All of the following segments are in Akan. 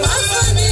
Wafoni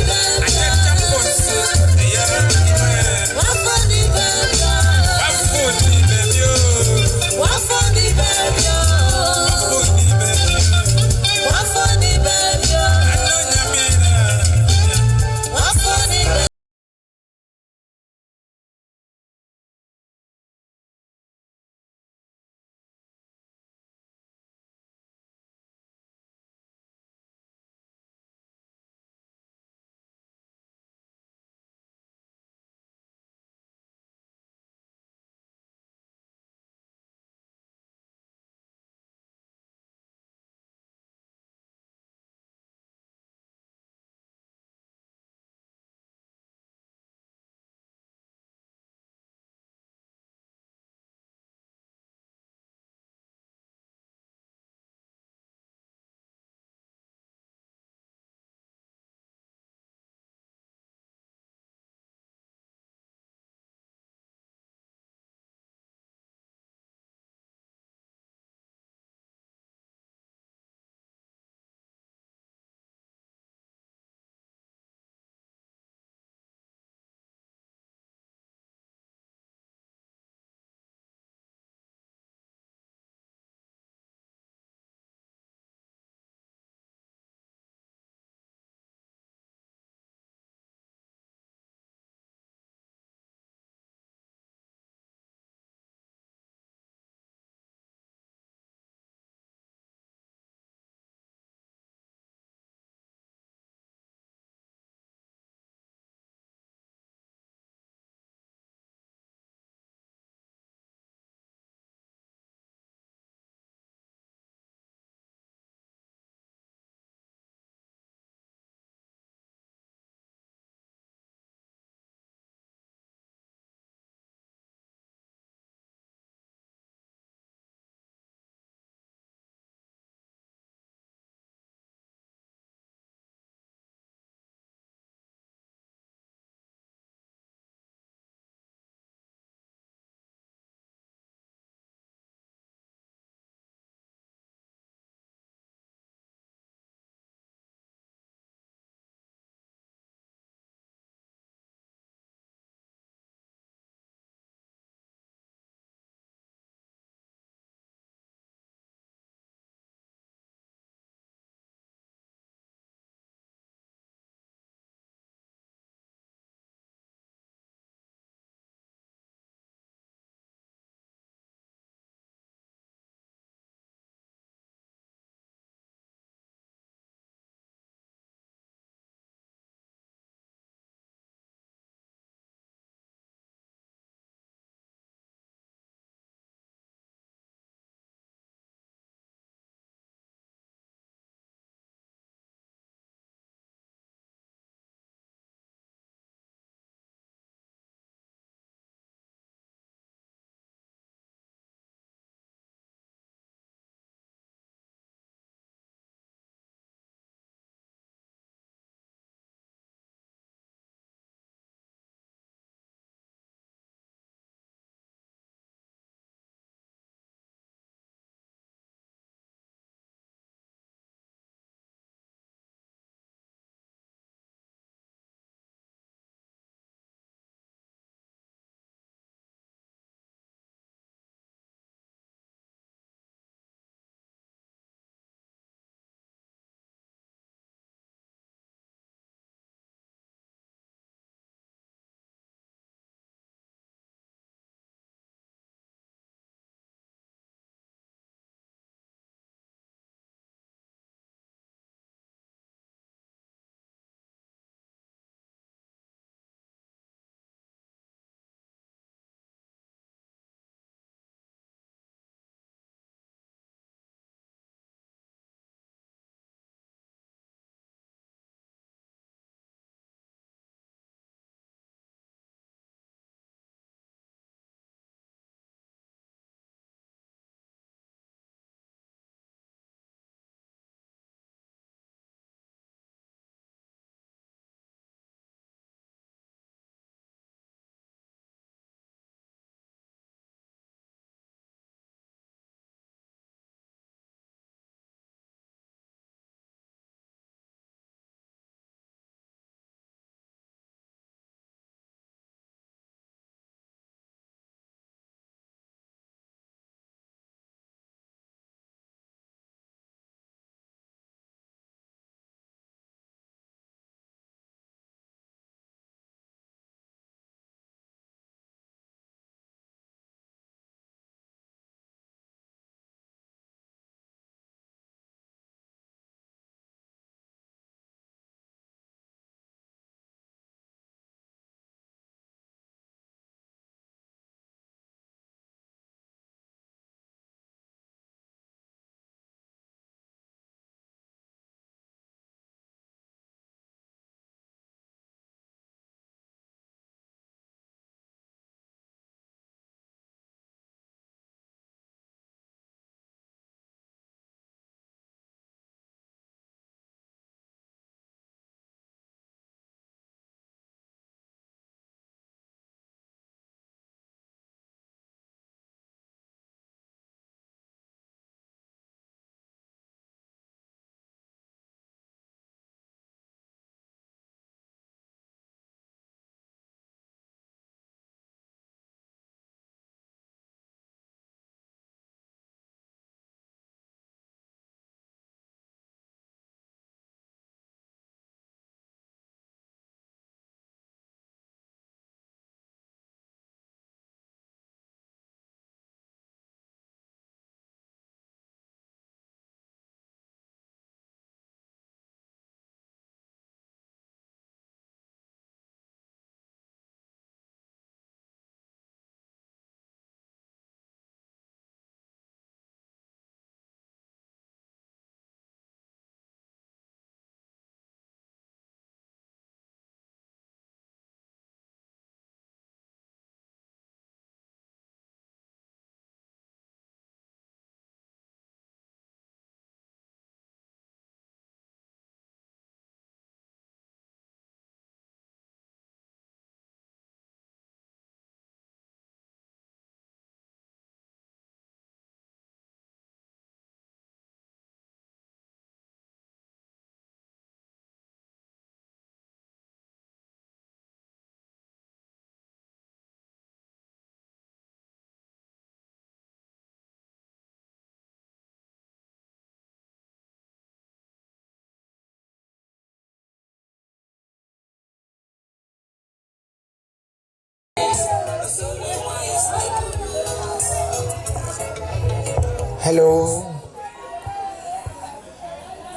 Hello.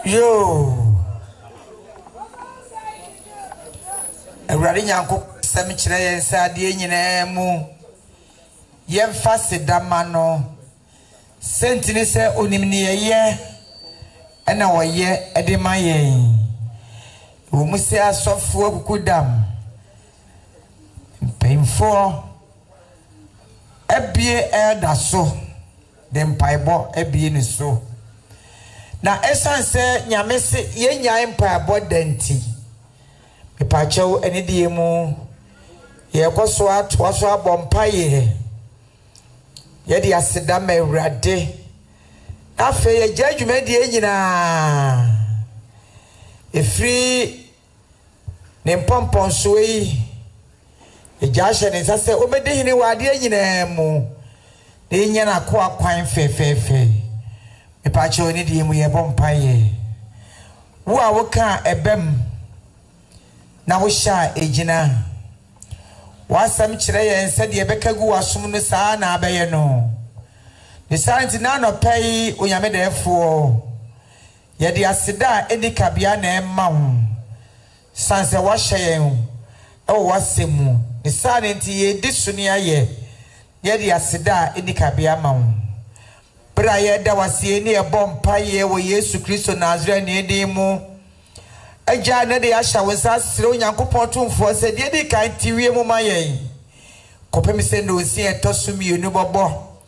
Yo. Awurade nyanko sami kire yen sade nyina mu. Yen fase dama no. Sentini se onim ne ye ena woye ede ma yen. Wo musi asofo akukudam. Painful ebie elda so dem paibo ebie ni so na esanse nyame se ye nyae mpaibo danti mepachew eni die mu ye koso ato so abompa ye di aseda ma Awurade afa ye jadwuma die nyina efri ne pompon so yi Ejashe ne sase omede hini wade nyina mu de nya na ko akwan fefefe mepache oni de mu ye bompaye wo a wo ka ebem na wo sha ejina wasam kire ye nse de bekagu wasom no saa na abaye no ne santi na no pai onyame defo ye de aseda edikabia na emawo sanse wa hye o wasemu ni sane nti ye disuni aye ye di aseda edikabia mawo bra ye da wasie ni e bompa ye wo Yesu Kristo Nazarene edi mu aja na de ahya wonsa sire onyankopon tumfo se de di kan tiwie mu maye kopem se no si etosumi enu bobo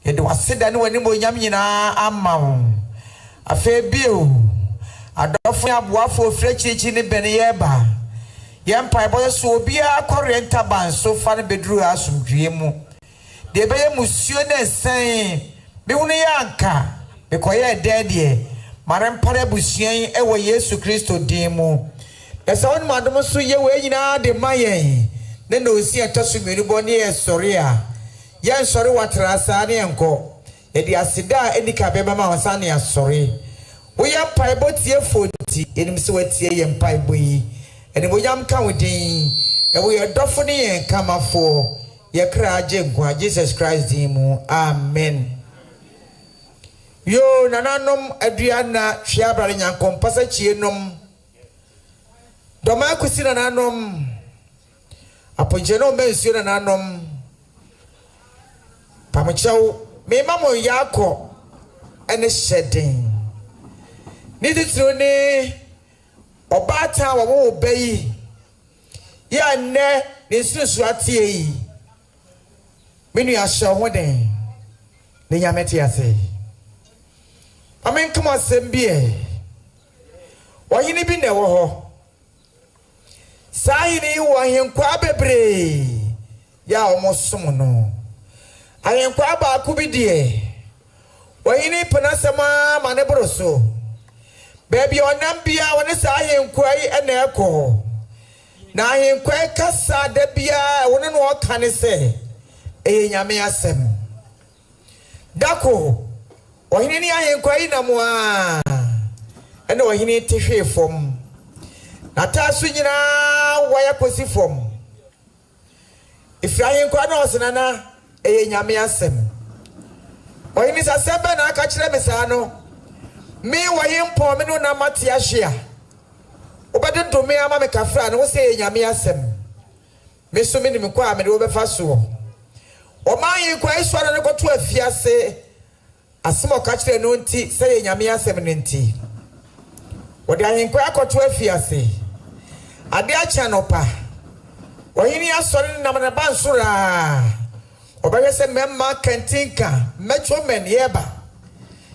ye de waseda ne wani mo nyam nyina amawo afa bio adofo aboafo ofrechichi ne bene ye ba Yempa boy so bia korenta ban so fa ne bedru asumdwe mu de beye musuo na sen be hunu yanka be koye dedie marempare busuan ewo Yesu Kristo din mu esa won madom so ye we nyina de mayen ne no si etosumenu boni e sori a yen sori watrasa ne enko e di asida enika be ma wansa ne asori wo yempa botie foti enim se watie yempa boyi ene boyam kan wodin e wo ye dofo ne yen kamafo ye kra age gwa Jesus Christ din mu amen yo nananom aduana hwiabare nyankom pasa chienom doma kusi nananom aponjeno mensuo nananom pamochaw me mamo yako ene shedin ni ditro ni Obata wa wo obeyi ya ne nsusu atie yi menu ya sho ho den ne nyamete ase amen kama sembie wahini bi ne wo ho sahini wo henkwa bebre ya omosom no ahenkwa ba ku bi die wahini panasama manebroso Baby onambia woni sa ahenkwai ena eko na ahenkwai kasa da bia woni no okane se nyame asem dako ohini ni ahenkwai na mo a ena ohini tehwe fom na taso nyina waya kosi fom ifra ahenkwai na osenana nyame asem ohini sa sebe na aka kire mesa no me wayempo me no na mate ahia obede dome ama me kafra no se nyame asem me so me ni me kwa me do be fa so o man yi kwa iso na ko to afiase asemo ka kire no nti se nyame asem no nti wode ahin kwa akoto afiase ade acha no pa ohini asore na me ba nsora obeye se memma kantinka metro men yeba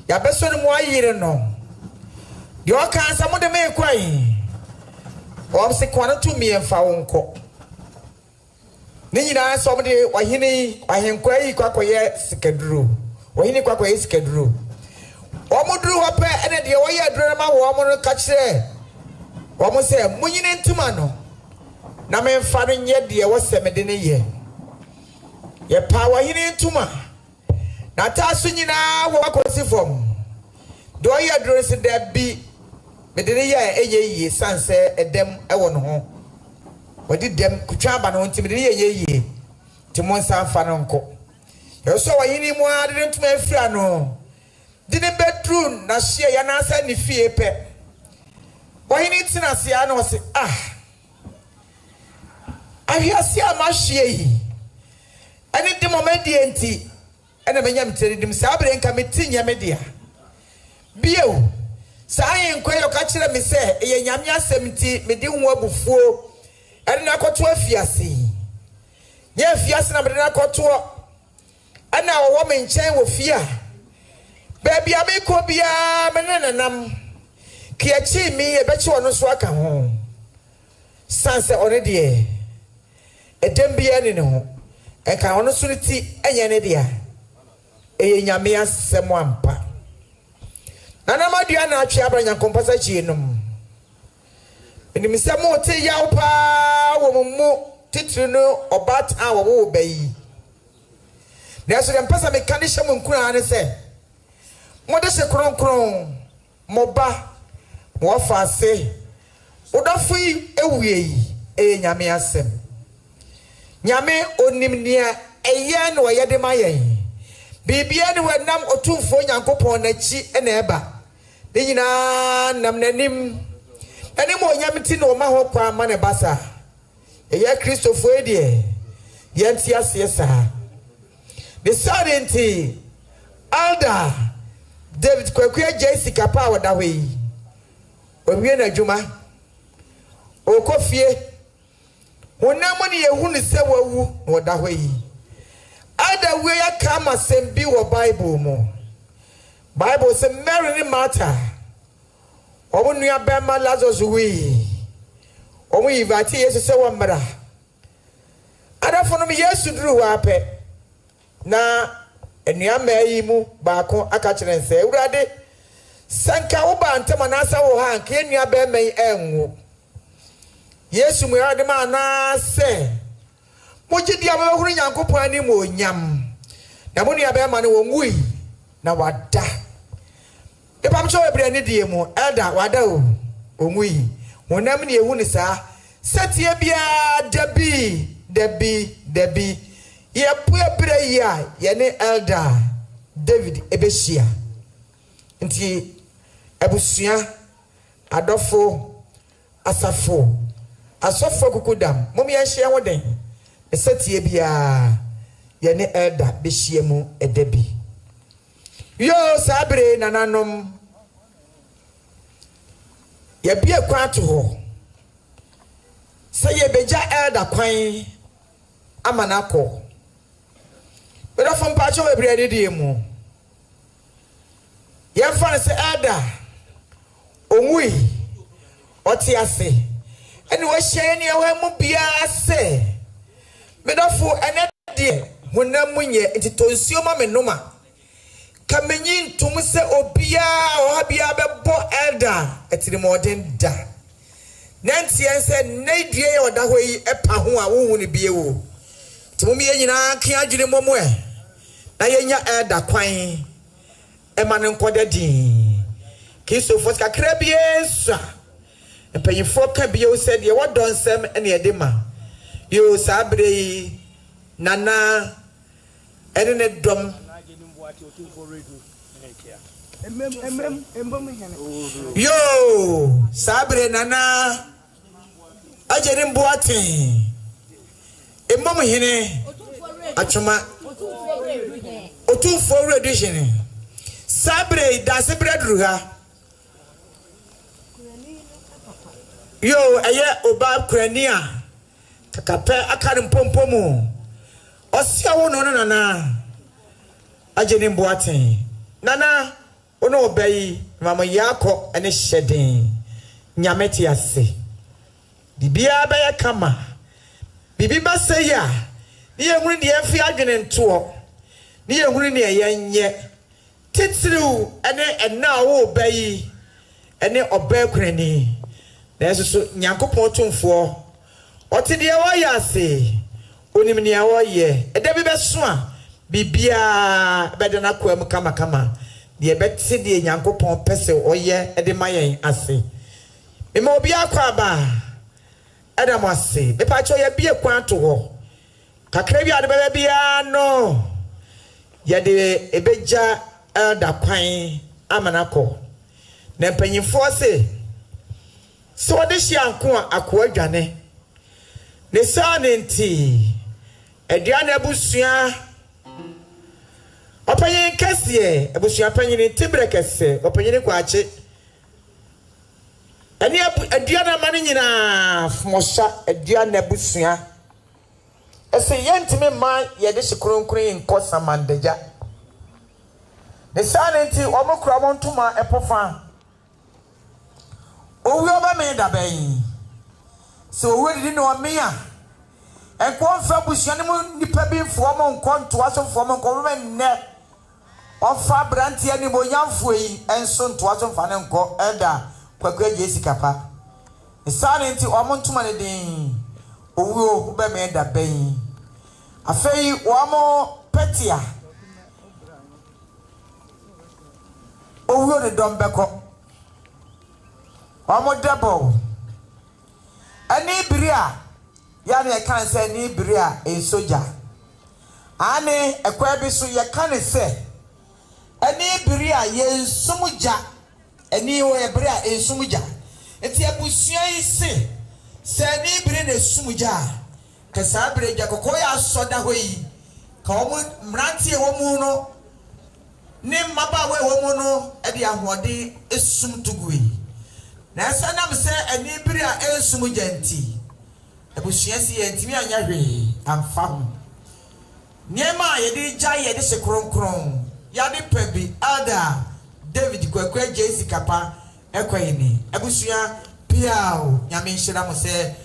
ya beso ni mo ayire no de o kan sa mo de me kwai o se kwa na tumi emfa wonko ni nyina so mo de wahini ahenkwa yi kwa koye sikaduro wahini kwa koye sikaduro o mo duru ho pe ene de wo ye aduro ma wo mo no ka kire o mo se munyine ntuma no na me mfa no nye de wo se me de ne ye pa wahini ntuma na taso nyina wo akosi fom do ye adresi da bi medene ye eyeye sanse edem ewo no ho wadi dem kutwa ba no nti medene ye eyeye ti monsa fa no nko yo so wahini mu ade ntuma afira no dine bedroom na hye ya na asa ni fie pe ohini tina se ya na o se ahiase ama hye yi ani de moment enti ena menyam teridim sa bere nka metinya media bio sa yin kwayo ka kire me se ye nyame asem ti me di ho abufuo ene na koto afiase ye afiase na me na koto ana wo me nchen wo fia baby amiko bia me nanam kiachi mi e bechi wono so aka ho sanse already edem bia ni ne ho eka wono so ti enye ne dia eye nyame asem ampa nana madua na atwe abranya kompasa chi enum eni misemo te yaw pa wo mu titiri no obat a wo bayi na so dem pesa me kanisha mu nkura ne se mo de se kronkron mo ba mo fa ase odafi ewie yi nyame asem nyame onim nia eye na wo yede mayen bibia ne wanam otumfo nyankopon na chi na eba de nyina nam nanim anim onyam ti no ma ho kwa ma ne basa eye kristofo edie yenti asiesa the certainty Elder David Kwakuya Jessica pa wada hwe owie na djuma okofie wonam ne yehunu se wawu wada hwe Elder we ya kama sembi wo Bible mo Bible say Mary ni Martha omo nua bema Lazarus wi omo invite Yesu se wo mra adafo no me Yesu duru wa pe na enua mayi mu baako aka kire nse urade sanka wo ba ntama na asa wo ha nke enua bema yi enwo Yesu mu yade ma na se mojidi abahuru Nyankopon ani mo nyam na mo nua bema ne wo ngui na wada epamcho ebre ni die mu Elder wada o ngui wonam ne ehu ni sa setie bia debi ye puebre ya ye ne Elder David ebehia nti ebusua adofo asafo kukudam mom ye hye wo den setie bia ye ne Elder behia mu edabi yo sabre nananom ye bia kwato ho se ye beja Elder kwan amanako pero fam pacho we bre de mu ye fa se Elder omui oti ase eni wo hye ni ewa mu bia ase medofo ene de honam nye entitonsuo ma menoma kamenyi ntum se obia ohabia bebo Elder etirimoden da nantie se naidue ye oda hoyi epa ho a wo hu ne bie wo tumumi ye nyina kia adwene momo na yenya Elder kwan ema ne nkode din kisofo kakra biesa empanyifo ka bie wo se de wodonsem ene edema yo sabre nana ene ne dom yo sabre nana ajerim boate emom hene atuma otumfo reduction sabre da sabre druga yo eye oba krania kakape akarim pompomu osia wo no nana ajerim boate nana ono obayi mama yako ene hyeden nyameti ase bibia ba ya kama bibi ba se ya ni ehunu de afi adwene nto ni ehunu ne yenye titiriu ene ena wo obayi ene oba kurani na eso Nyankopon tumfo otide wa ya ase onim ne wa ye eda bi beso a bibia bede na kwam kama de beti de Nyankopon pese oye ede mayen ase ema obi akwa ba eda mo ase be pa cho ye bie kwan to ho kakra bi ade bebe bia no ye de ebeja elder kwan amanako na mpanyimfo se so de hia nko akọ adwane ne sa ne nti aduane abusua opanyin kase abusua panyin tibre kase opanyin kwache ani aduane mane nyina fmosha aduane abusua ese yentime ma ye de hikronkron nko samandeja ne sa ne nti omokura montuma epofa owi oba me da ben so we di no me a enko fa busua ne mu nipa bi fo mo nko nto aso fo mo nko me ne ofa branti ani mo yamfo yi enso nto aso fa ne nko elda kwakwa Jesi kapa sa ne nti omontuma ne din owi o be me da ben afei wo mo petia owi o ne dombeko Omo double. Ani bria. Yani e kan say ni bria e soja. Ani ekwa bi so ye kan say. Ani bria ye sumuja. Ani o ye bria e sumuja. Enti abusua yi se ni bria na sumuja. Ka sa bria ja kokoya soda hoyi. Ka omo mrantie wo mu no. Ni maba we wo mu no e dia hoɔden esum tugui. Na sanam se anibiri a ensumu janti abusua si yentimi anya hwe amfa ho niema ye de gya ye de sekronkron ya de pabi elder David kwakwa Jesi kapa ekwayini abusua piao nyame nhira mo se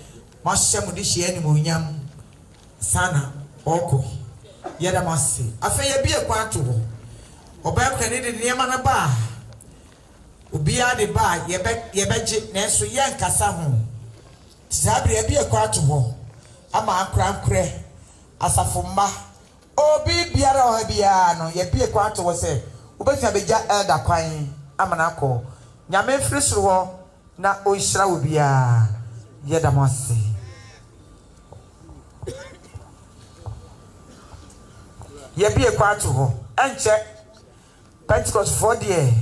mo hye mo de hye anim onyam sana oko ye da mo se afa ye bi ekwa to ho oba ekwa ne de niema na ba Ubia de ba yebeje nenso ye nkasa ho tisabre abi ekwa to ho ama ankra asafomma obi biara o bia no ye bi ekwa to ho se obetia beja elder kwan amana akọ nyame firi soro ho na o hira obia ye da mose ye bi ekwa to ho enche Pentecost for there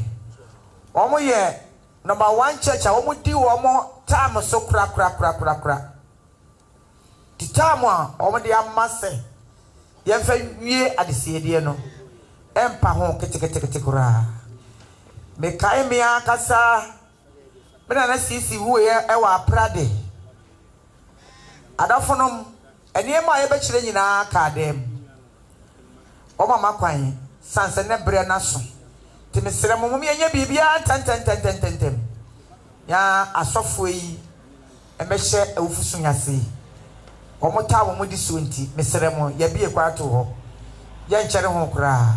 Omo ye number 1 church a omo di omo time so kra. Di time a omo de amase ye fa wie adesiedie no empa ho ketekete kura. Me kai me akasa me na sisi hu ye e wa prade. Adafonom eniema ye be kire nyina ka dem. Omo makwan sanse ne bre na so. Timisere mumumi enye bibia tantantantantantem ya asofo yi emehye awufusu nyase omota wo mudi so nti mesere mo ya bie kwato ho ya nkyere ho kura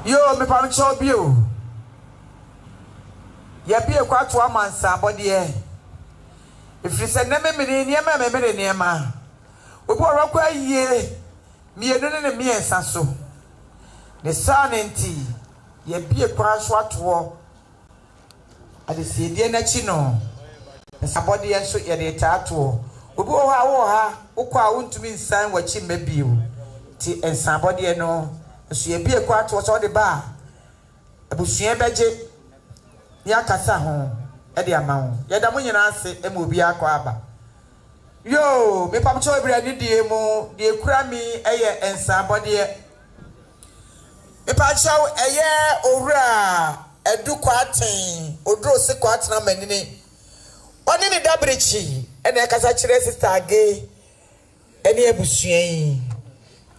yo me pamcho bio ya bie kwato amansa bode ifrise na memene niema memene niema obi orokwa yie mienu ne miensa so ne sanenti ya bie kwaso ato adesiedie na chi no sabode enso ye de taato obi wo ha ukwa wontumi nsan wachi mabio ti ensabode no so ya bie kwato so de ba abusua beje ya kasa ho e de ama ho ya da mo nyina ase e ma obi akọ aba yo me pam cho ebra ni die mu die kura mi eye ensabode me pa chaw eye owura edu kwaten odro se kwatena manini oni ni dabrechi e na kasa kire sister age eni abusuan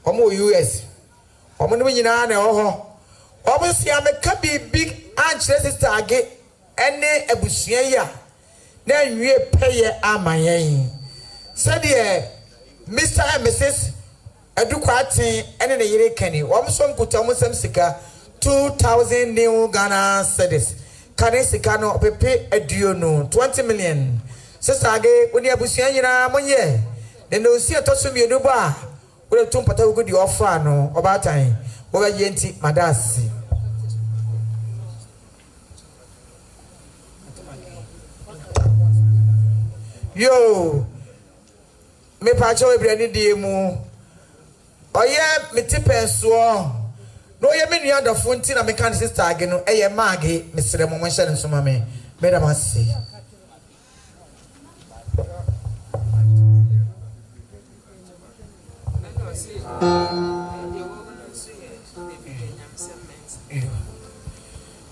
omo US omo no nyina na ho omo sia me ka big anchire sister age ene abusuan ya na nwie peye amayen said Mr. and Mrs. Edukwatin ene ne yire kani wo so nkuta mo sam sika 2000 new Ghana cedis kane sika no pepe aduonu 20 million sister age oni abusuan nyina monye ne no si atoso mienu ba wo tum pata wo di offer no obatan wo ba yenti madasi Yo, me pacho ebrani die mu. Oye me tipen so. No ye me nua dofo nti na me kan sister age no eye maage mesere mo hye nso ma me. Me da mase.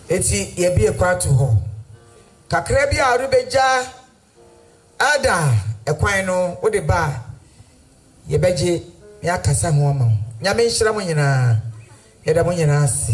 Eti ye bi ekwatu ho. Kakra bi a rubeja ada ekwan no wo de ba ye beje ya kasa ho ma. Nyame nhira mo nyina. Ye da mo nyina ase.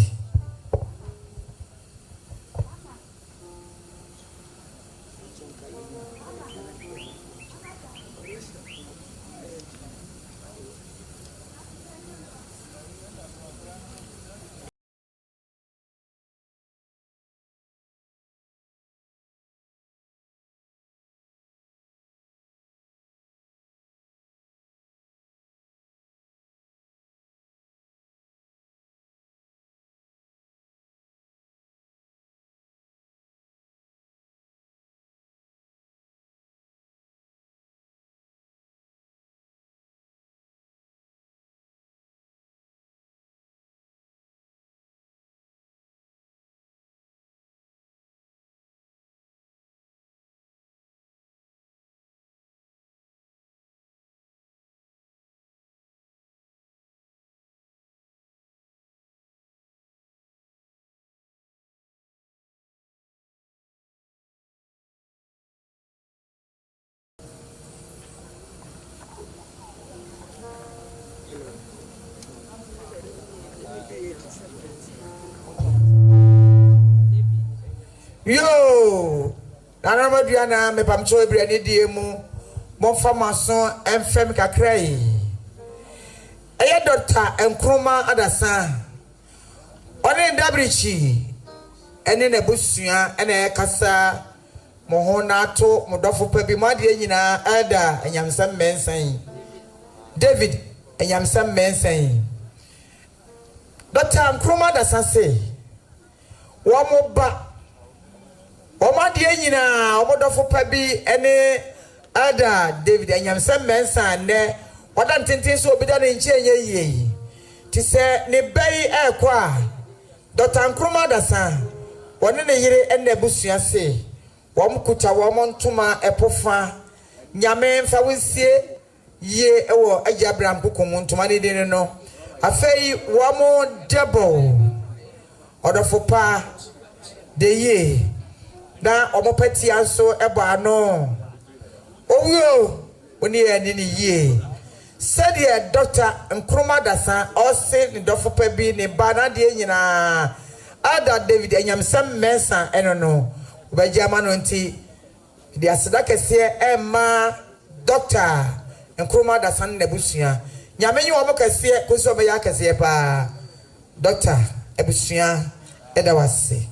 Yo, nana maduana me pamcho ebrani die mu monfa maso emfem kakra yi. Eye Dr. Nkrumah Adasa. One ndabrichi ene na busua ene kasa mo ho na to modofo pa bi made nyina ada enyamsam mensan. David enyamsam mensan. Dr. Nkrumah Adasa say wo mo ba Omadi nyina omodofo pa bi ene ada David enyamsam mensa ne wada ntintin so obi da ne nchie ye ti se ne bai ekwa Dr. Nkrumah Adasa wone ne yire ene busua se wom kuta wom ntoma epofa nyame mfa wensie ye ewo Abraham kokomu ntoma ne de no afei wom debo odofo pa de ye na omopati anso ebo ano owo oni eni ni ye said ye Dr. Nkrumah Adasa ose ni dofo pa bi ni ba na de nyina ada David enyamsam mensa eno no obaji ama no nti de aseda kese emma Dr. Nkrumah Adasa na busua nyame nyi omo kese koso be ya kese pa Dr. ebusua edawase.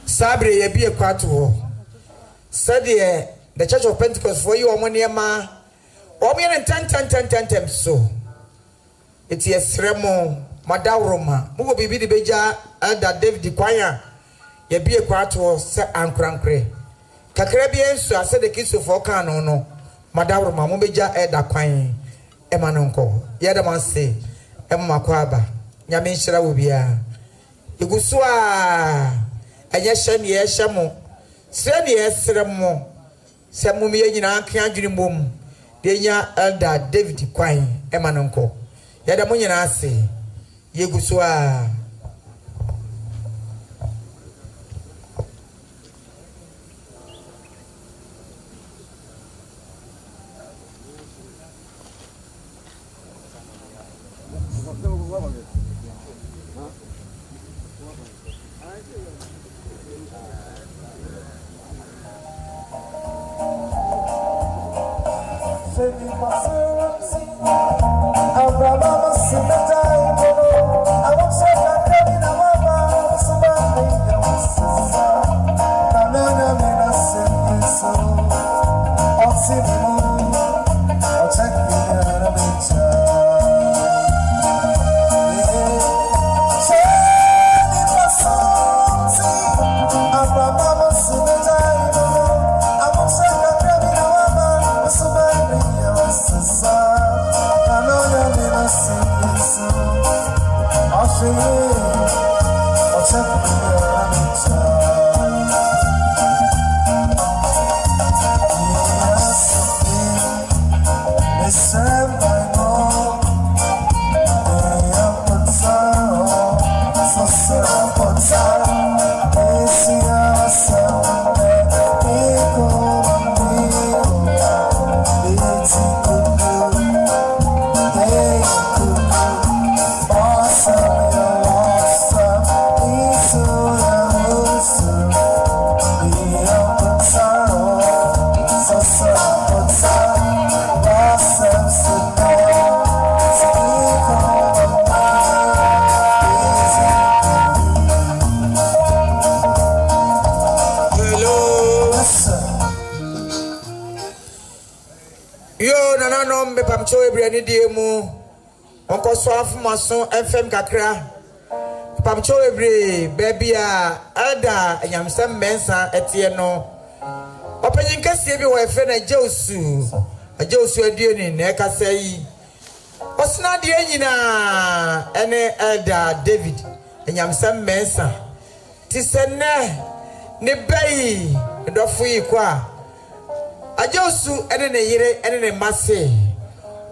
Sabre ye bi ekwatu ho said the Church of Pentecost for you omoniema omye ten so it is remo madawroma mo bibi de beja elder David kwanya ye bi ekwatu ho se ankrankre kakra bi ensu ase de kisofo kan no madawroma mo beja elder kwan emanonko ye da man say emma kwaba nyame nhira wo bia igusu a anya hye ne hye mo se ne esre mo se mo me nyina kan adwiri mom de nya elder David kwan emanonko ya da mo nyina ase yegusu a I nananom me pamcho ebrani die mu onko so afomaso FM kakra pamcho ebre baby a elder enyamsem mensa etie no opanyin kase bi wo efe na Jeosu adueni na ekasa yi osna de nyina ene elder David enyamsem mensa tisenne ne bayi dofo yi kwa Jeosu ene ne yire ene ne mase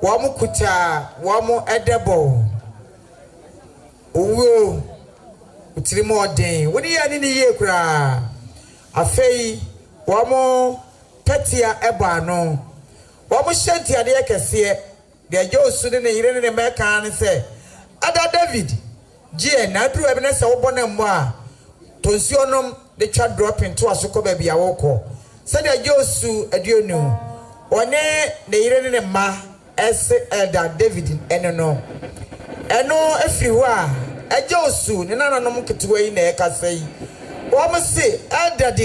wo mu kuta wo mu edebo owo utirimo oden woni ya ni ye kura afei wo mu petia eba no wo mu shanti ade kese de Jeosu ne yire ne meka ne se ada David gie na duru ebe ne se wo bona mo a tonsionom de twa drop into asoko ba bia woko se de Jeosu aduonu one ne yire ne ma ese elder David eno efiri ho a Jeosu ne nananom ketewa yi na ekasa yi wo mo se elder de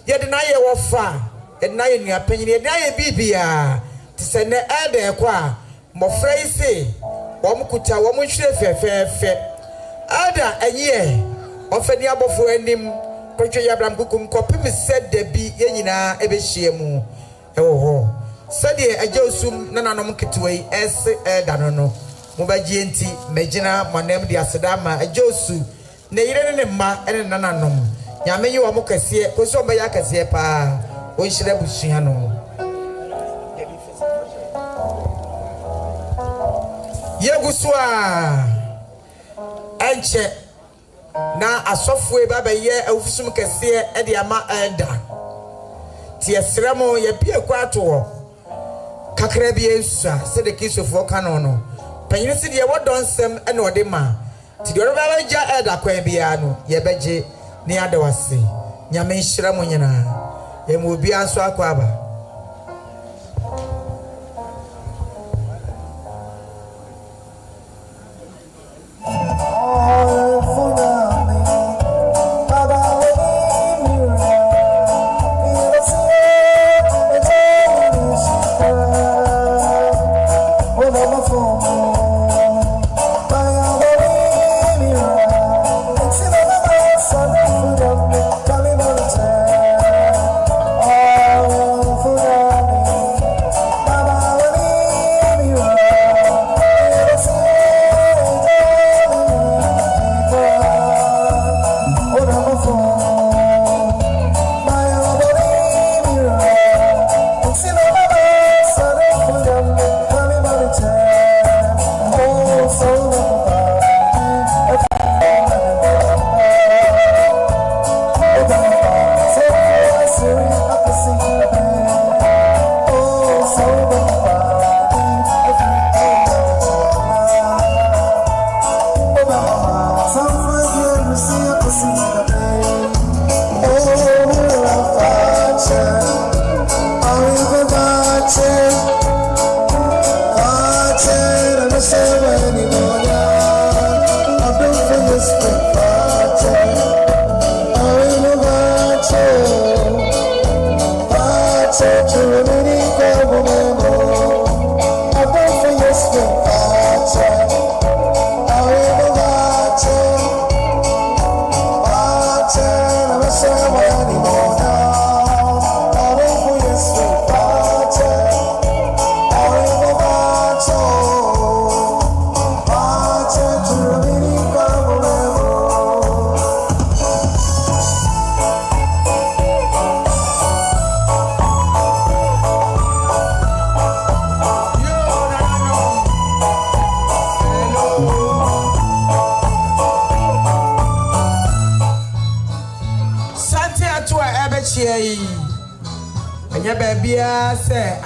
ye de na ye wo fa ye na ye nua panyin ye na ye bibia ti se ne elder kwa mofra yi se wo mo kuta wo mo hwire fefefe elder enye ofani abofo anim kotwe yabram kukum kopim se da bi ye nyina ebehie mu ewo ho sede Jeosu nananom ketewa yi ese elder no mubaji enti megina manem di asedama Jeosu ne yire ne ma ene nananom nyame yi wo mo kase ko so be ya kase pa o nhire busua no yegusua enche na asofo e baba ye awufusum kase e de ama elder ti esremo ye bie kwato kakra bi ensa se de kisofo kanu no panyin si de wodonsem ene ode ma ti de oraba ja elder kwa bia no ye beje ni adawase nyame nhira mo nyina e mo obi anso akwa aba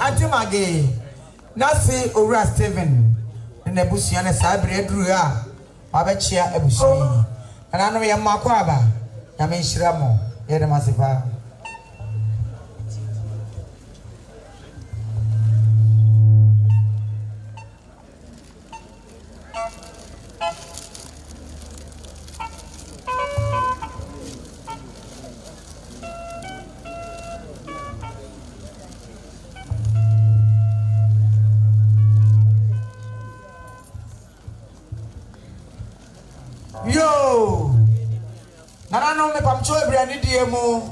Antimage nasi owura Steven na busua na sabre aduru a wabechia abusua ana no ye makwa aba ya menhira mo ye de masifa pamcho ebrani die mu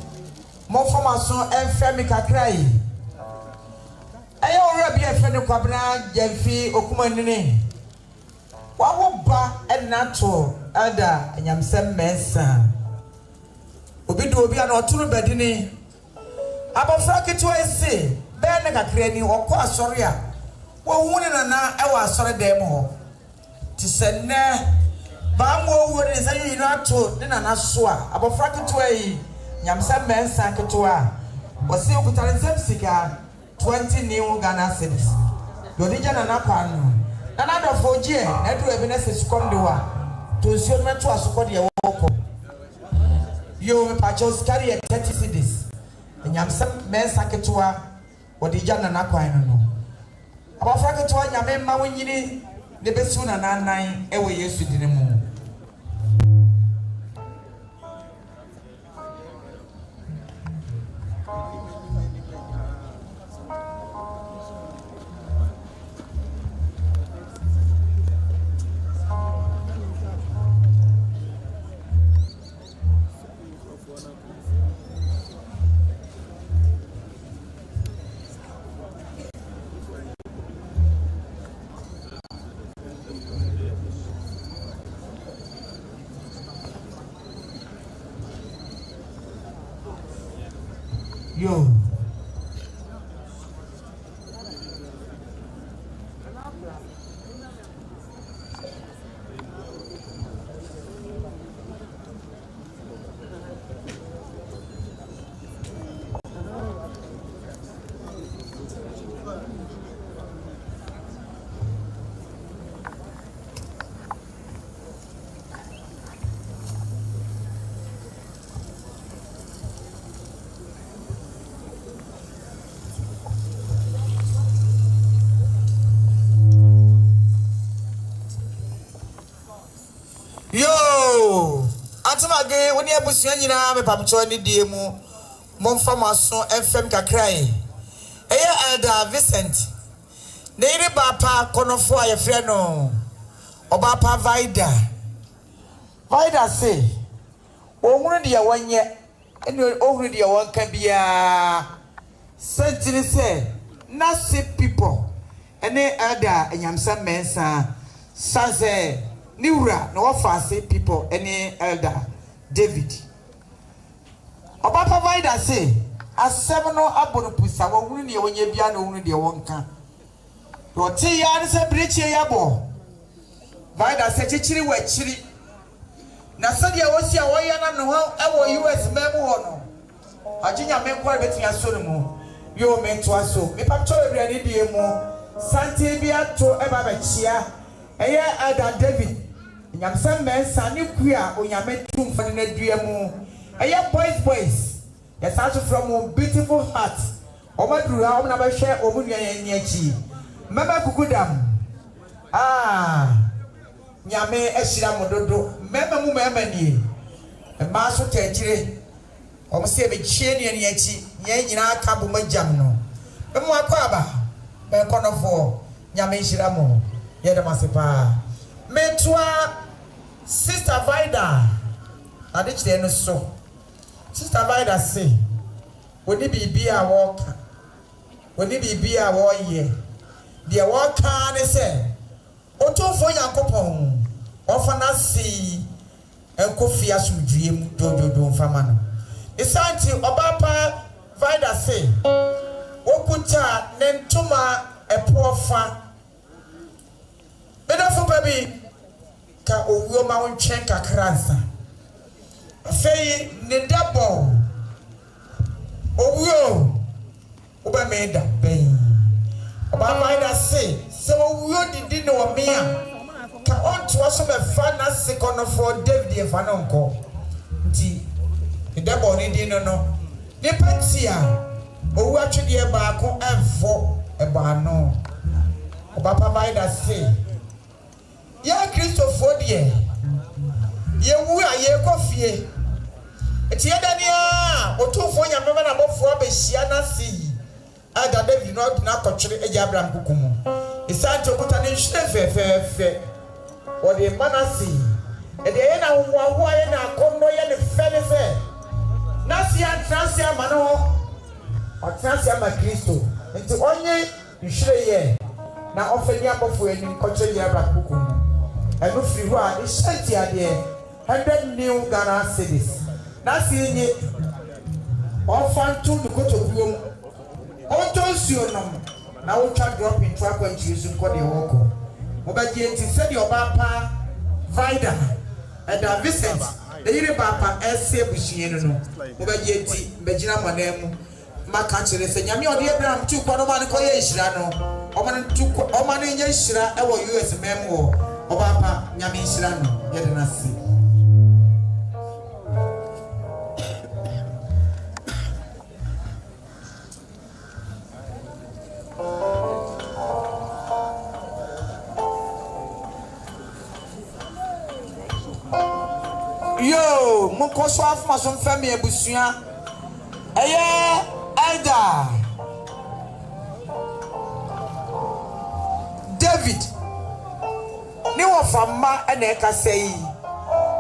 mo formason enfemi kakrai ayo ora bi efeni kwabna jamfi okumanini wawo ba enato ada nyamsem mesa obi do obi ana otunu bedini abofra keto ese be ne kakrai ni okọ asori a wo huni na e wa asori dem ho ti senne ba mo wori say you not to na na so a abofra keto yi nyamsem mesa keto a wose okutare nsem sika 20 new Ghana cedis dodi jana na kwano na na do foje na do ebi na se sukomde wa to nsuo meto asokọ de woko yo me pa chose carry 30 cedis nyamsem mesa keto a wodi jana na kwano no abofra keto a nyame ma wonyini de besu na nanan e wo Yesu dine mu yo Yo, atumage woni abusuan nyina me pamcho ni die mu momfa maso FM kakrai. Eya Elder Vincent. Ne ire bapa konofo a yefre no. Obapa Vida. Vida say, ohunu de wonye ene ohunu de wonka bia. Sentini say, na see people. Ene Elder enyamsa mensa. Sanse Niura no wafase people any Elder David. Obapa Vida say asem no abono pusa wo hunu ne wonye bia no hunu de wonka. Do ti ya ne se breche ya bo. Vida say chichiri wa chiri. Na sadia wosi a woya na no ewo US memu ho no. Ajinya menkwa betia so no mu. Yo mento aso. Me pamcho ebrani die mu. Santi bia to eba ba chia. Eye Elder David nyamsem mensa ne kua onyame tumfa ne nadua mu eye boys yes also from beautiful heart omaduru ha omna ba hwe omunua yan achi mama kukudam nyame ehira mododo mema mu mema nie ma so tachire omse be chie ne achi nya nyina aka bo majam no emu akwa aba be konofo nyame ehira mo Yedamasepa. Metwa Sister Vida. Adichire no so. Sister Vida say, "Woni bibi a woka. Woni bibi a wo ye. De woka ne say, Otofo Yakopon. Ofa na si enkofi asumdue dododo mfama no. Isanti Obapa Vida say, "Okuta nentuma epofa Bedafo baby ka owuo ma wontwen kakransa afei ne dabo owuo oba me da ben oba Vida say se owuo didi no o mea ka onto aso me fa na sekono for David e fa no nko nti ne dabo ne di no ne patia owu atwede e baako enfo e ba no oba Vida say ya Christopher die ye wu a ye kofie eti edania otofo nyame na bofo abehia na si ada David no na kotwere eja Abraham kukumu isanti okuta ne nhwere fefefe o de manasi e de ye na wo ye na akondo ye ne fele fe Nasia Transia Mano or Transia Macristo. Into only you should ye. Now often Yabofu and Cocha Yabakukum. And no free one is shanty idea. 100 new Ghana cities. Nasia ye. Often to the coat of room. Otonsionum. Now we can drop in track when choosing Cody Woko. Obaji said your papa Vida and Vincent. The year papa S.C. Bushiano. Obaji Bejina Manem. My country is a Yami or the Abraham 2 Panoman Koyashano. Oman took Oman in Yashira, our US memo. Obapa Yami Shirano. Yadanasi. Yo, Moko Swaf Mason Family Busia. Aye, Elder David. Ni wafama ene ka sei.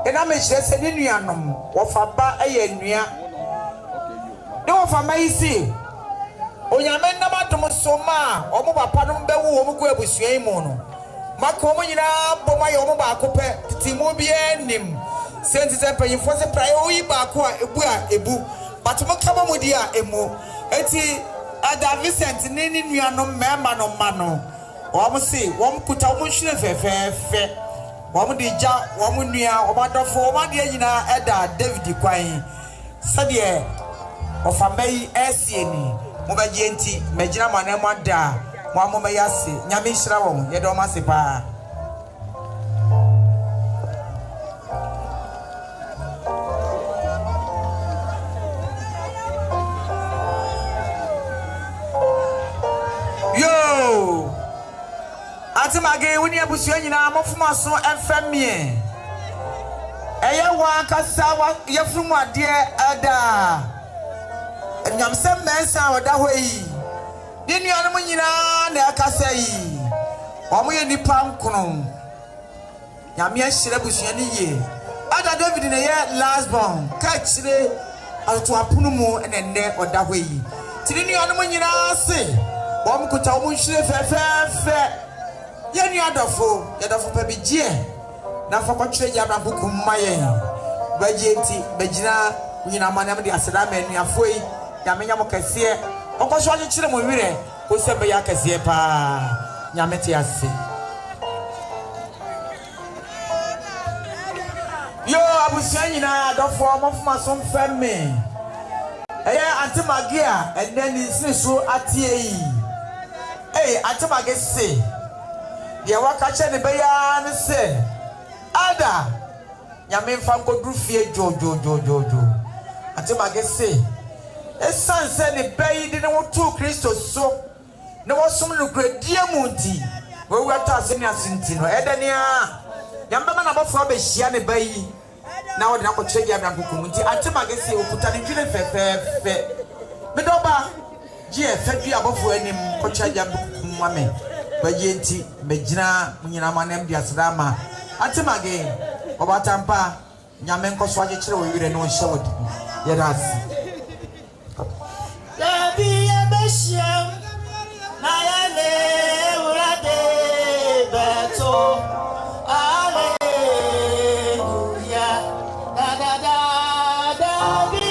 Ena me hire se ni nuanom. Wafaba aye nua. Ni wafama isi. Onyame na matom soma. Omo papa no bewu omo ko abusua yi mu no. Mako mo nyina boma ye omo ba akopɛ titimu bi enim. Senti se panyimfo se praye oyi ba ko a ebu but mo kama mo dia emu eti Ada Vincent ni nuanom mema no ma no wo se wo kuta wo hwene fefefe wo de ja wo nua wo badofo wo de nyina Eda David kwan sade ofambai esieni mo baje enti magina manem ada mo amoma yase nyame hira wo ye do ma se pa. Yo, atimage woni abusua nyina amofuma so enfamie eye wa kasa wa yefrumu ade ada enyamsem mensa wada hoyi ni nuanom nyina na akasa yi omo ye nipa nkono nyame ahira abusua ni ye Ada David na ye last born ka chire ato apono mu ene oda hoyi tiri nuanom nyina se Bom kuta omu hwire fefefe ye nu adafo pa bejie na fa kwatwe ya abrabuku maye baje enti bejina nyina manam de aseda manu afoi ya menya mo kase okoso anye kire mo wire ko se be ya kase pa nyamete ase yo abusia nyina adafo mofuma so mfemme eye antimagia enen ni so atie yi. Hey, atimage say, the wakache ne beya ne say, Ada, Yamin Fanko Drufie Jojo. Atimage say, a son said the bay didn't want 2 Christos so, no was some great dear Munti, where we are tossing us in Tino, Edania, Yamman about Fabe Shiane Bay. Now the Nako Chegia Nabukumunti, Atimage say, Ukutani June Fe, Medoba. Je fedua abofo anim kocha jambu mame baye nti megina nyina manem dia sedama atemage obatampa nyame nkoso age kire wo wire no hye wodi ye das ya bi ebeshia na ya le urade beto hallelujah da bi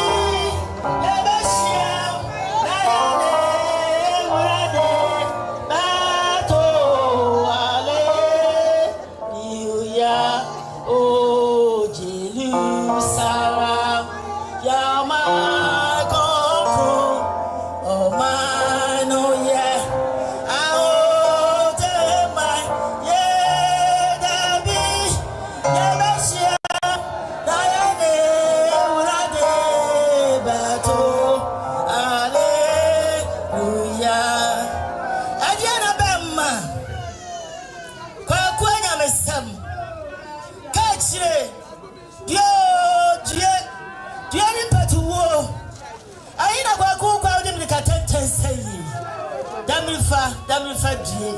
Damilfa die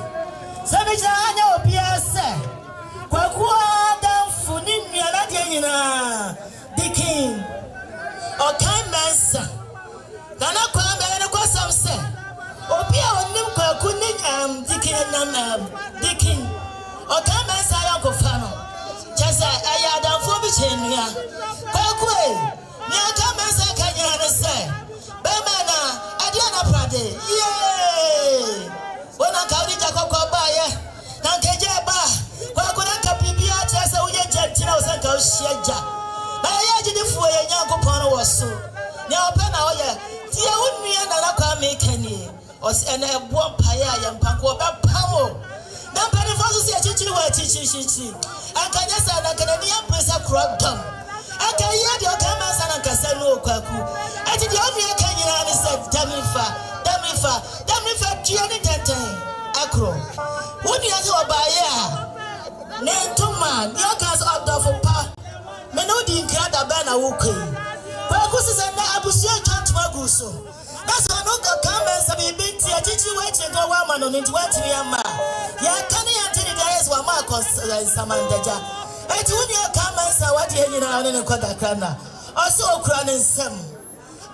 Sabija anya obiase kwakuo damfo ni nuana de nyina the king o kan man Dikin or come and say Uncle Fano. Just I had a for Virginia. Quackway, near come and say, can you understand? Bemana, Adiana Prade, yay! When I call it a cocoa buyer, Nankajaba, Quacuna Pibia, just a weird gentiles and go shaja. But I did it for a young upon was so. Now, Penoya, dear would me and Alaka make any. Os and a one paya and Panko Pamo. Now, Penny Fossils teaching where teaching she. I can just say, I can near press a crop dumb. I can hear your comments and I can say no Kwaku. I did the only Kenyan said, Damifa, Gianni Tantan, Acro. Would you have a buyer? Name to man, your cars out of a pa. Menodi in Krada Bana Wuki. Kwakus is an Abusia Chantmaguso. That's why no comments have been teaching waiting to a woman on it 20 Yama. Ya can you tell the guys were Marcos and Samandaja? And when your comments are what you're in a Kodakana. Also, crying some.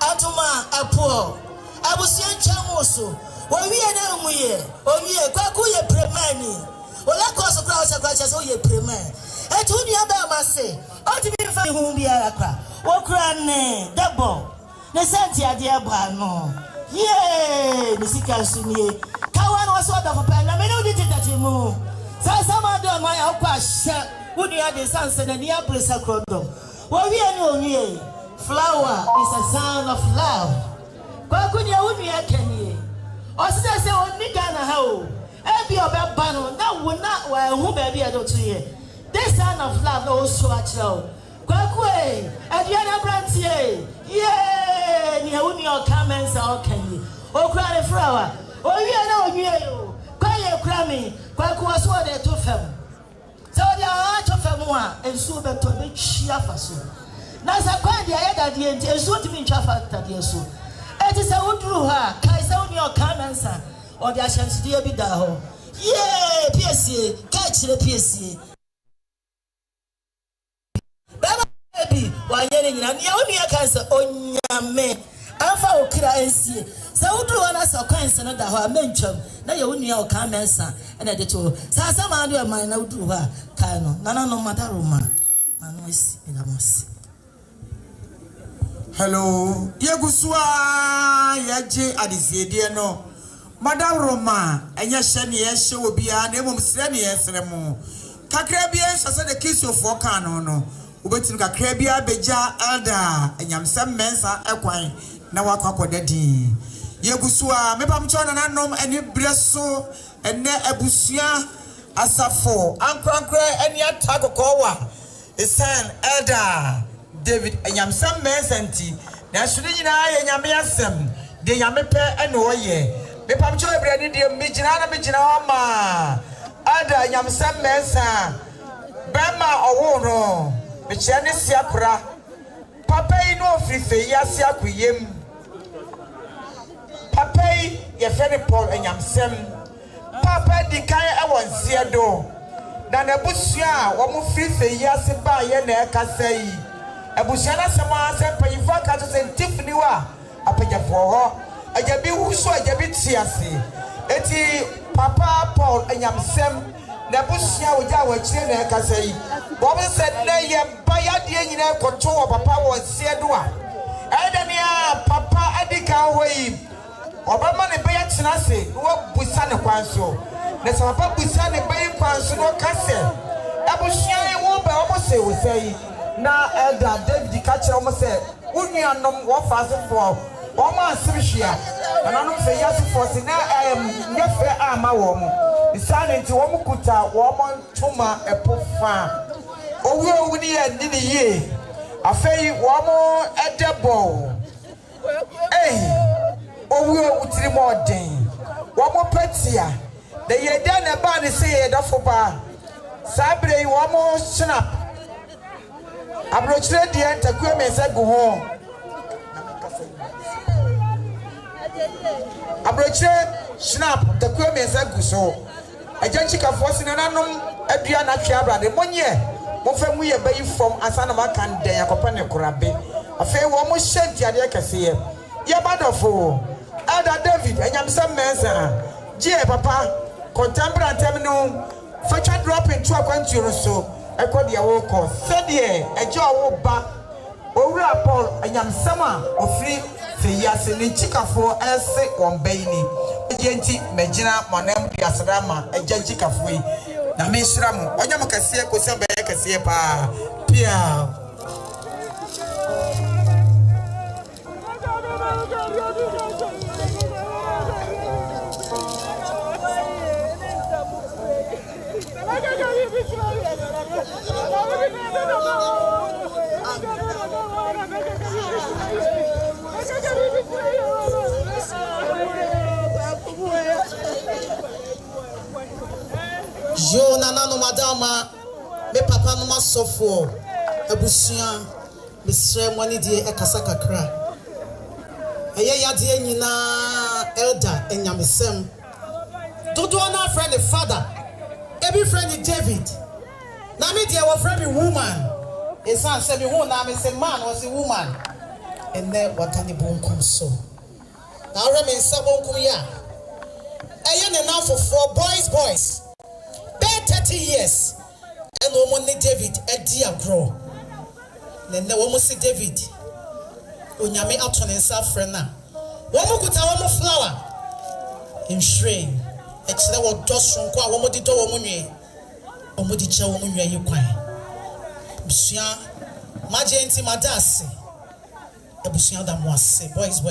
Atuma, a poor. I was young Chamoso. When we are now, we are Kwakuya Premani. Well, I cross across a class as all your Preman. And when you are say, ought to be funny whom be a crack. Walk around, double. Nesantia dear Brano. Yea, the Sika Sunye. Kawan was sort of a pen. I mean, no did that you move. So some of them my outpass would you have the sunset and the apples are crowded. Well, we are no ye. Flower is a sound of love. Kwakunya would be a kenny. Or say, oh, Nikana how? Every of that banner, that would not wear who baby I don't see. This sound of love also at you. Kwakwe, Adriana Brantier. Yay! Near your comments are okay. Oh, cry flower. Oh, we are no you. Quiet, crammy. Quack was what they took them. So they are out of them and so that to make Shiafaso. Nasa quite the other day and so to be Chafata, dear so. It is a wood drew her. Kaisa on your comments or the Ashans dear Bidaho. Yay! PSC, catch the PSC. Why, Yaonia cancer on Yame, Alpha Okra and see. So, do one as a coins and other mention. Now you only your comments and at the two. Some idea of mine out to her, Kano, Nana no Mataruma. Manuis in a moss. Hello, Yaguswa Yaji Adisi, dear no. Madame Roma, and your shiny show will be an able to send yes and more. Cakrabians, I said the kiss of Focano, no. Ubetin ka krabia beja elda enyam sem mensa ekwan na wakwa dedi yegusua meba mchona nanom eni breso ene abusua asafo ankrankra eni atakokowa isan elda David enyam sem mensa nti na hwede nyina ye nyame asem de nyame pe ene oye meba mchona ebrani de mejina ma elda enyam sem mensa bema owo no Michani siapra, Papa no free yasia kuyem. Papa ye feni Paul and yamsem. Papa di kaya awan siado. Na nebusia wamu free yasi ba ye ne kasei. Ebusiana sama sempa yifa kato sentifni wa apaja foho. Ajabi uso ajabi tiasi. Eti Papa Paul and yamsem. Nebusia uja wachire ne kasei. Bobi said ne ye baya die nyina koto papa won siedua edania papa adika hoyi obama ne baya tena se wo busa ne kwanso ne se papa busa ne baya kwanso no kase abusia wo ba wo se wo sei na elder David ka kire wo se unuanom wo fasefo wo ma asibhia ananom se yasefo se na nyefe ama wo mo isane nti wo mukuta wo mo ntuma epofa Owo wuni eni ni ye afei wo mo edebo owo utiri mo den wo mo petia de ye da na ba ni se ye dafo ba sabre wo mo snap abrochire de entakuo me se go ho abrochire snap takuo me se go so ajanchika fosi na nanom adua na hwe abrade monye Mofemu ye bayi from asana makan den yakopa ne kurabe afei wo mo hyedi ade kase ye ye badofo Elder David enyamsam mensa je papa contemporary terminal feature drop into a country so I call the walk of said a jaw ba over a Paul and yam summer or free the Yasin Chica for essay on Baini. Agenti Megina Monem Piasrama, a Janchika free. Namisram, Wayamakasia Kosabeka Sepa Pia. Yo nana no madama me papa no masofo abusuan me sre money die ekasa kakra eye yade nyina elder enyamesem dodo na friend the father every friend David na me die wo friend me woman esan say me hu na me say man was a woman and then what can bonkum so na ore me nsa bonkum ya eye ne now for 4 boys 30 years and woman David a dear grow. Then the woman see David Unyame aton and safrena. Woman could have one flower in shrine. It's the word Dosson, woman did woman, Omudi Woman, you quine. Monsieur Magenti Madasi, a Bussian Damoise, boys,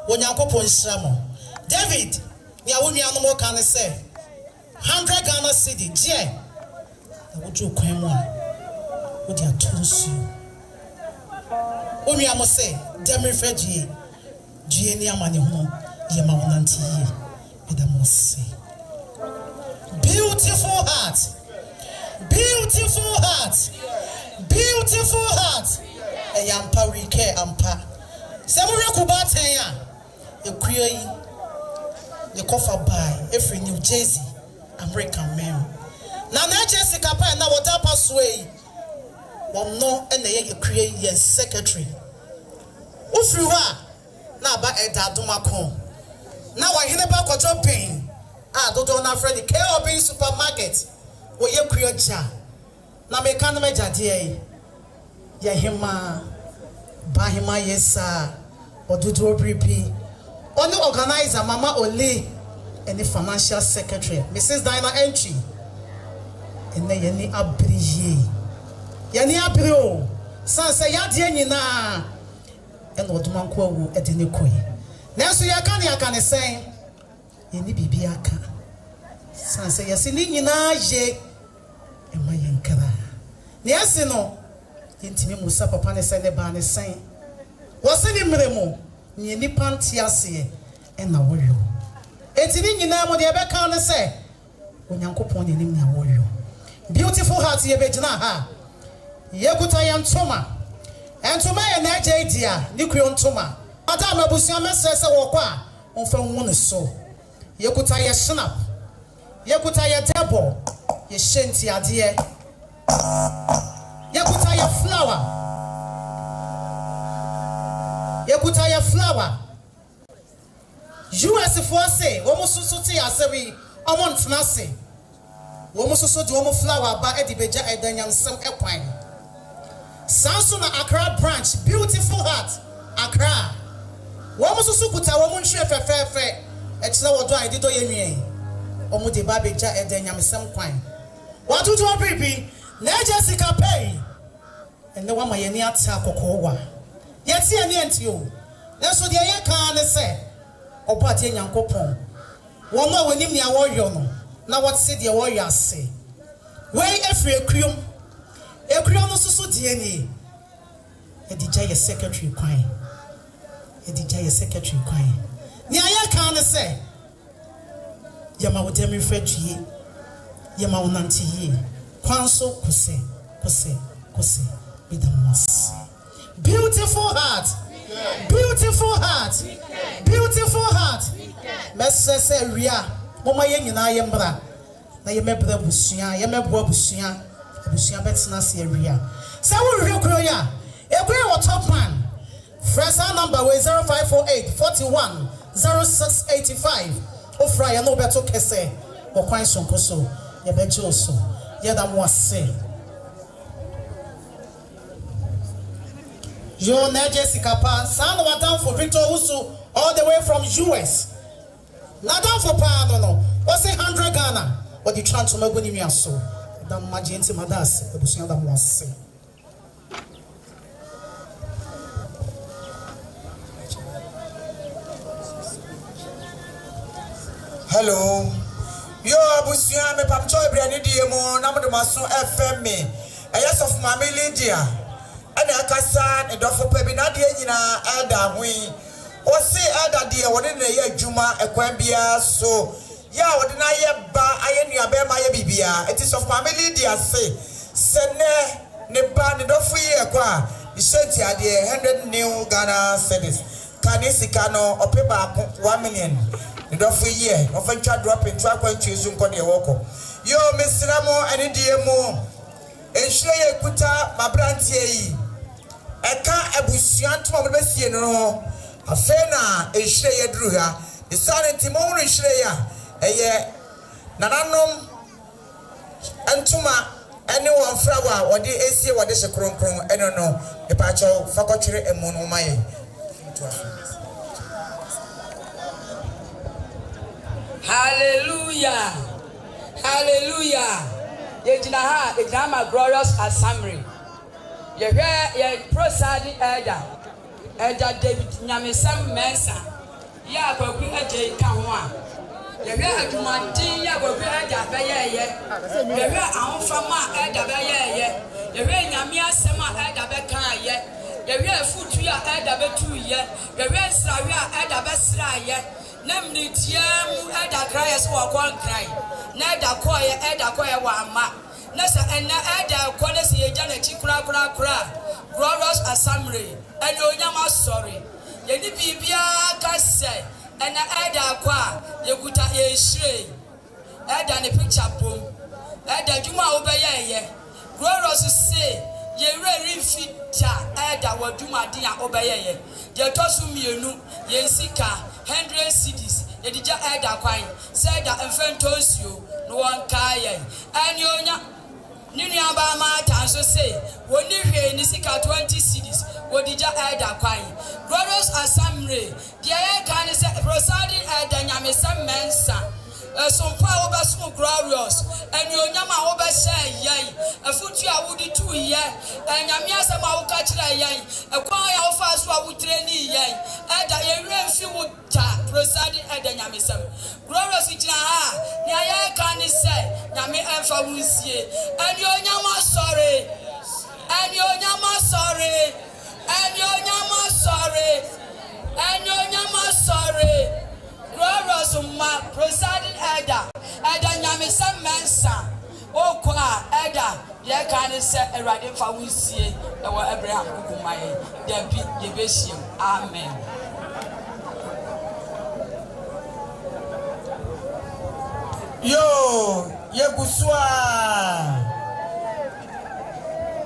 when you go for Isramo. David, the woman no can say. 100 Ghana cedi, dear. I would you claim one? Would you toss you? Only I must say, Demi Freddy, Giania Manimo, Yamananti, and I must say, beautiful heart, beautiful heart, beautiful heart. A yampa rike ampa. Samura Kubataya, a query, the coffer by every New Jersey. American man. Now Jessica Pan now what up sway. One no and the create your secretary. Ufriwa now ba edadumako. Now I hear about control pain. Don't na friend KOB supermarket. Where you create ja. Now me can me jadie. Ya hima ba hima yesa. Odudu obripi. Only organizer Mama Oli. And the financial secretary, Mrs. Diana Entry, and then Yanni Abriye. Yanni Abrio, Sansa Yadianina, and what Manco at the Nikoi. Now, so Yakani say, Yanni Bibiaka, Sansa Yasinina, ye, and my Yankara. Yes, no, Intimi Musapa Panes and Bani saying, what's in him, Remo, Yanni Pantiasi, and now will you. Etini nyina mo de ebeka no se onyankopon ne nim na woyo beautiful heart ye begina ha yekuta ya ntoma ye na agya dia ni kuyo ntoma madam abusia mesese wo kwa onfa hu ne so yekuta ye snap yekuta ye table ye shenti ade yekuta ye flower US for say, almost so tea as we want nothing. Almost so do almost flower by Eddie Beja and Daniel some equine. Samsung Accra branch, beautiful heart, Accra. Almost so put a woman chef fair. It's now what I did to you. Almost the baby ja and Daniel some quine. What to do, baby? Let Jessica pay. And the one my any attack or yet see an end to you. That's what the air can say. Obati Yankopon. One more when him near warrior. Now what said the warrior say? Where every a cream also DNA. A DJ secretary crying. A DJ secretary crying. Nia can't say Yama would demi Freddy Yama Nanti ye. Quanso Kose with the moss. Beautiful heart. Beautiful heart. Beautiful heart. Messa say Ria. Mama yen na yembra. Na yemebra busia, yemebwa busia. Busia betina say Ria. Say we real kroya. E kwe wa top man. Fresh number we 0548 41 0685. Ofra ya no beto kese. o kwan sonko so ye beje oso ye da mo ase yo na Jessica pa sound of down for Victor Usu all the way from US na down for pa no what's 100 Ghana what the chance to mago ni aso da magenti madas ebusuya da mo ase. Hello. Yo, Busia, me pam choy brani diemo na mo de maso FM me. Yes of Mama Lydia. Ana akasa e dofo pa bi na de nyina elda hwi. O se elda de wode na ye adwuma ekwan bia so. Ya wode na ye ba aye nuabe ma ye bibia. It is of Mama Lydia say. Sene ne ba ne dofo ye kwa. Ishenti ade 100 new Ghana cedis. Kanisika no opeba 1 million. Ndofo ye ofantwa drop in track when choose nko de woko yo mesramo ene die mu enhire ye kuta mabrantie yi eka abusuanto mo be sie no afena enhire ye duru ha isane timo wonu enhire ya eye nananom antuma ene won frawa wode esie wode hye kronkron eno no e pa cho fakotwere emu no maye. Hallelujah. Hallelujah. Yejina Ejama Glorious Assembly. Ye prosiding elder. Elder David Nyamesam Mensa. Ya kwaku eje kanwa. Ye adwumantin ya kwaku elder beye. Ye ahofama elder beye. Ye nyame asem elder beka ye. Ye futu ya elder betu ye. Ye srawe elder besra ye. Namni tiamu elder cry so wakon cry. Na elder koye wa ama. Na sa enna elder kone se yeja na chi kura. Glorious Assembly. Eni onyama sorry. Ye ni bibia ka se enna elder kwa ye kuta ye hire. Elder ne picture bom. Elder dwuma wo beye ye. Glorious say ye re fita elder wa dwuma din a obeye ye. Ye tosu mienu ye sika 100 cities edija elder kwan say da enfentosio no won kaye ani onya ninu aba ma tanso say woni hwe ni sika 20 cities wodija elder kwan Glorious Assembly dia ye kan say prosiding elder Nyamesam Mensa sompa wo beso Glorious ani onya ma wo be share yen afutu a wodi tu ye anyame asema wo ka kire yen ekwan ya wo fa so a wo treni yen elder ye remfi wo ta prosiding elder Nyamesam Glorious kira ha ni aye kan say nyame enfa wo nsie ani onya ma sorry ani onya ma sorry ani onya ma sorry ani onya ma sorry Glorious ma presiding elder Nyamesam Mensa okwa elder ye kan say Erade fa wusie e wo Abraham kukumaye there be ye besie amen. Yo yeguswa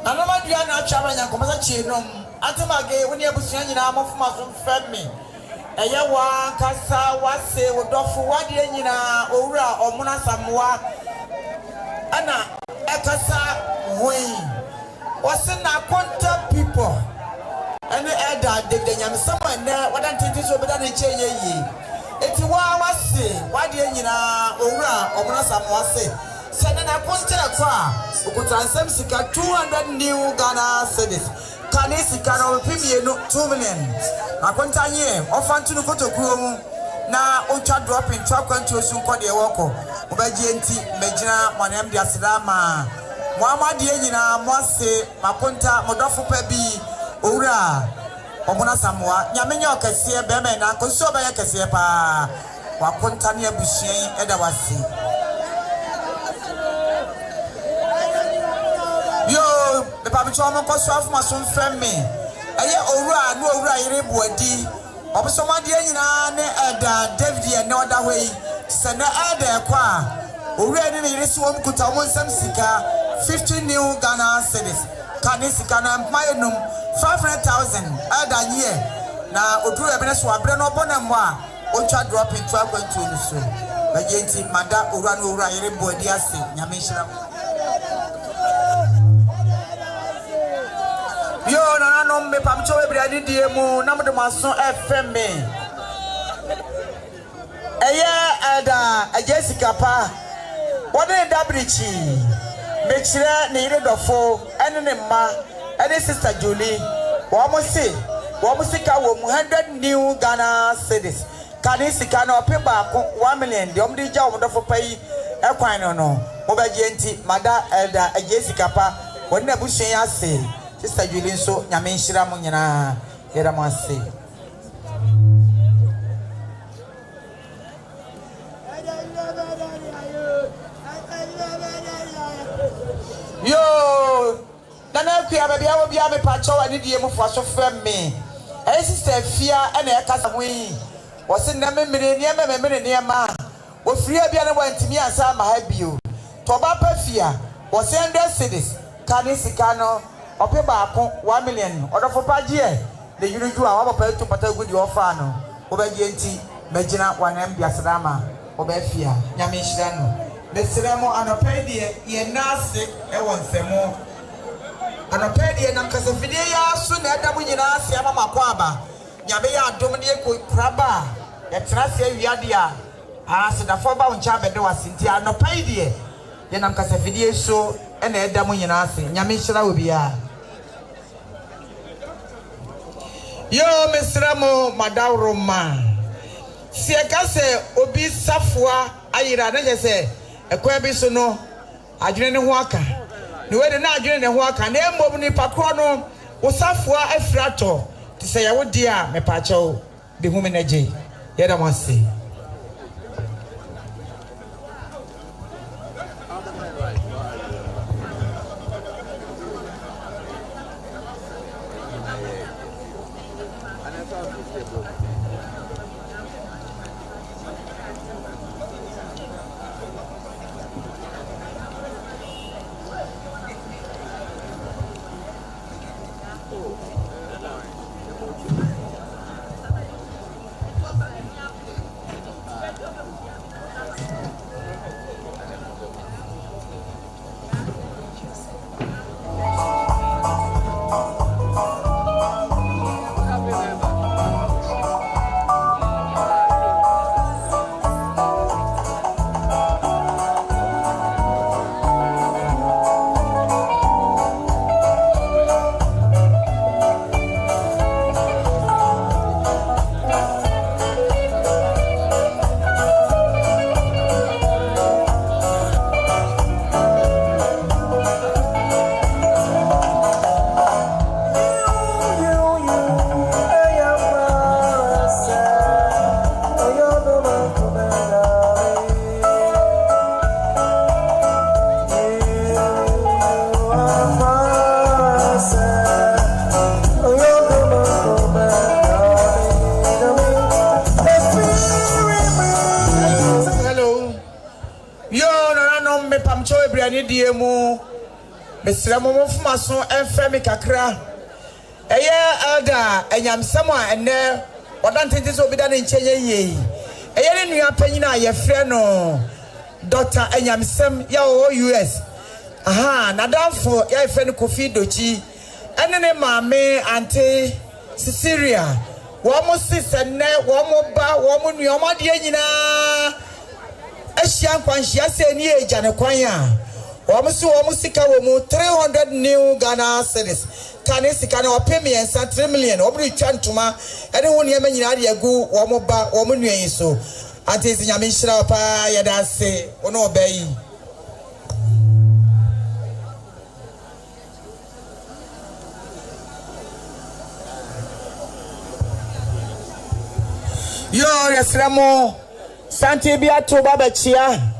anoma dua na atwa nya komasa chienom atemage woni abusuan nyina amofuma so femme eye wa kasa wase wodofo wade nyina owura omuna samwa ana ekasa hui wase na contact people ene elder David Nyamesam na wadantinti so beda na chenye yi eti wa wase wade nyina owura omuna samwa se sene na contact kwa ukutansem sika 200 new Ghana cedis kanisika na opimienu 2 million akontanye ofantu no kotokuo mu na otwa drop in track kwantu osu nkode woko obagie enti megina monem dia selama muamade nyina mose makonta modofo pa bi owura omuna samwa nyamenye okese be me na nkoso ba yakese pa wakonta ne abusien eda wasi yo be pa bicho mo koso afuma so mfemme eye owura no owura yire buadi obosomade nyina ne elder David ne oda hwei sene elder kwa owura ne yire so om kuta mo nsam sika 50 new Ghana cedis kanisika na mayenum 500,000 elder nye na oduru ebe ne so abre no bonam a otwa drop into akwantu no so Bagenti mada ura no ura yere boadi ase nyame hira yo na no me pamcho we brade die mu na mo de maso FM Eda Jessica pa wode dabrichi me kire ne yire dofo ene ne ma ene sister Julie wo mo sika wo mu 100 new Ghana cedis kani sika na ope ba ko 1 million de omdi ja wo dofo pai ekwan no mo ba enti mada Eda Jessica pa wode na busun ya se sister Julie nso nyame nhira mo nyina yera mo ase yo nana kuya baby awo bia me pacho ani die mu fo so fam me sister fia na e kasa ho yi wo se na me ne ma wo fria bia na wantimi ansa ma ha bio to ba pa fia wo se 100 cedis kani sika no ope ba ko 1 million odofo pa je de yuruju a wa pa to pata gudi ofa no wo ba je enti magina wanam bia sadama wo ba fia nyame hira no Besremo anopedie ye nase e wonsemo anopedie nam kasafidie ya so na adamu nyina ase ama makwaba nyabe ya adom ne ko kraba ye trase wiade a ase da foba uncha bede wasinti anopedie ye nam kasafidie so e na adamu nyina ase nyame hira obi a yo mesremo madawroma siekase obi safua ayira na jese ekwa bi so no adwene ne ho aka ne we de na adwene ne ho aka na embom ni pakro no usafua afrato ti se ye wo dia me pa chew de hu me na je ye da mo se Besramo mfumaso enfemi kakra eye elda enyamsam a ene odantete so bida ne ncheye yi eye ne nua panyina ye frɛ no Dr. enyamsam ya o US na danfo ya frɛ no Kofi Dochi ene ne maame ante Cecilia wo mo sise ne wo mo ba wo mo nua mo de nyina ahia nkwanhia se ne eja ne kwan a Omu sika womu 300 new Ghana cedis. Kani sika na opemi ensa 3 million. Omu chantuma. Ede honi yeme nyina de agu womu ba womu nuen so. Ante si nyame hira pa yeda se ono obayi. Yo yesramo Santi bia to baba chia.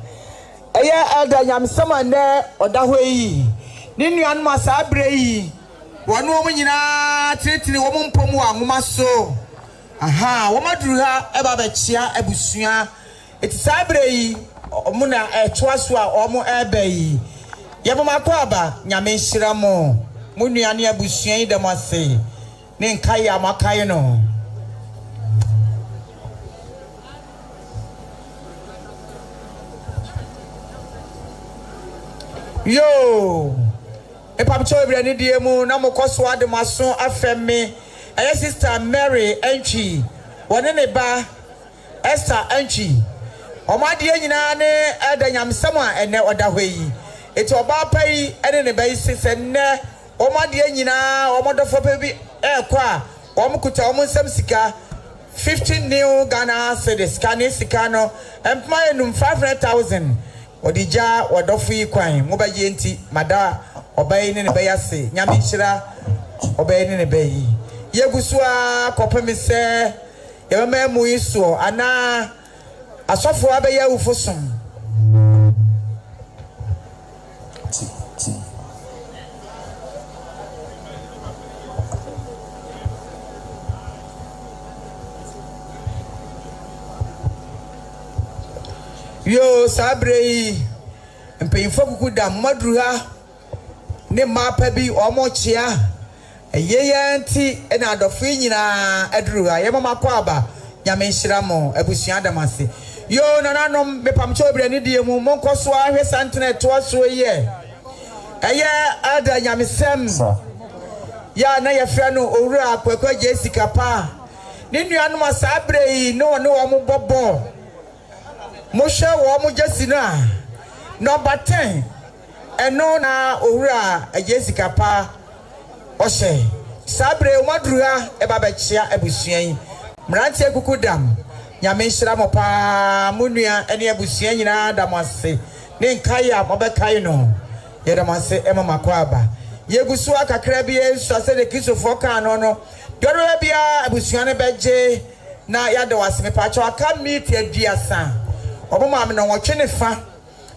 Eye elda nyamsama ne odaho yi ni nuanu asa abre yi wonu omu nyina tretire wo mpom wa ngoma so wo maduru ha e baba chia abusua etisa abre yi omu na etwa so a omu ebe yi ye bo makọ aba nyame nhira mo mu nuanu abusua yi dem ase ne nkai amakai no Yo, a pamcho every diemu, no more coswa de mason afemi, a sister Mary Enchi, one in a bar, Esther Enchi. O my dear Nane, Adayam Sama and no other way. It's about pay and in a basis and ne, O my dear Nina, or mother for baby air qua, or Mukuta almost some sika, 15 new Ghana cedis, Cani Sicano, and my 500,000. Odija wadofi kwan mo ba yenti mada obey ne be yase nyame hira obey ne be yi yegusu a kopemi se yema mu iso ana asofo abeya ufosom yo sabrei mpeyifo kukuda madruha ne mapa bi omochia eyeyanti ena adofi nyina adruha yemama kwaba nyame nhiramo abusua damase yo nananom bepamcho obrani diemu monkoso ahwe santene toaso ye eye ada nyamesem ya na yefra no owura akwakwa Jessica pa ne nuanom sabrei no wo mo bobo Moshe wo mo Jessica number 10 eno na owura Jessica pa ose sabre umadruha eba bechia abusuan mrantie kukudam nyame nhira mo pa munua ene abusuan nyina damase ne nkaya mobekai no ye damase emama kwaba yegusu akakra bi ensu ase de kisofo kan no doro bia abusuan beje na yade waseme pa cha aka meet aduasa oboma me no wotwe fa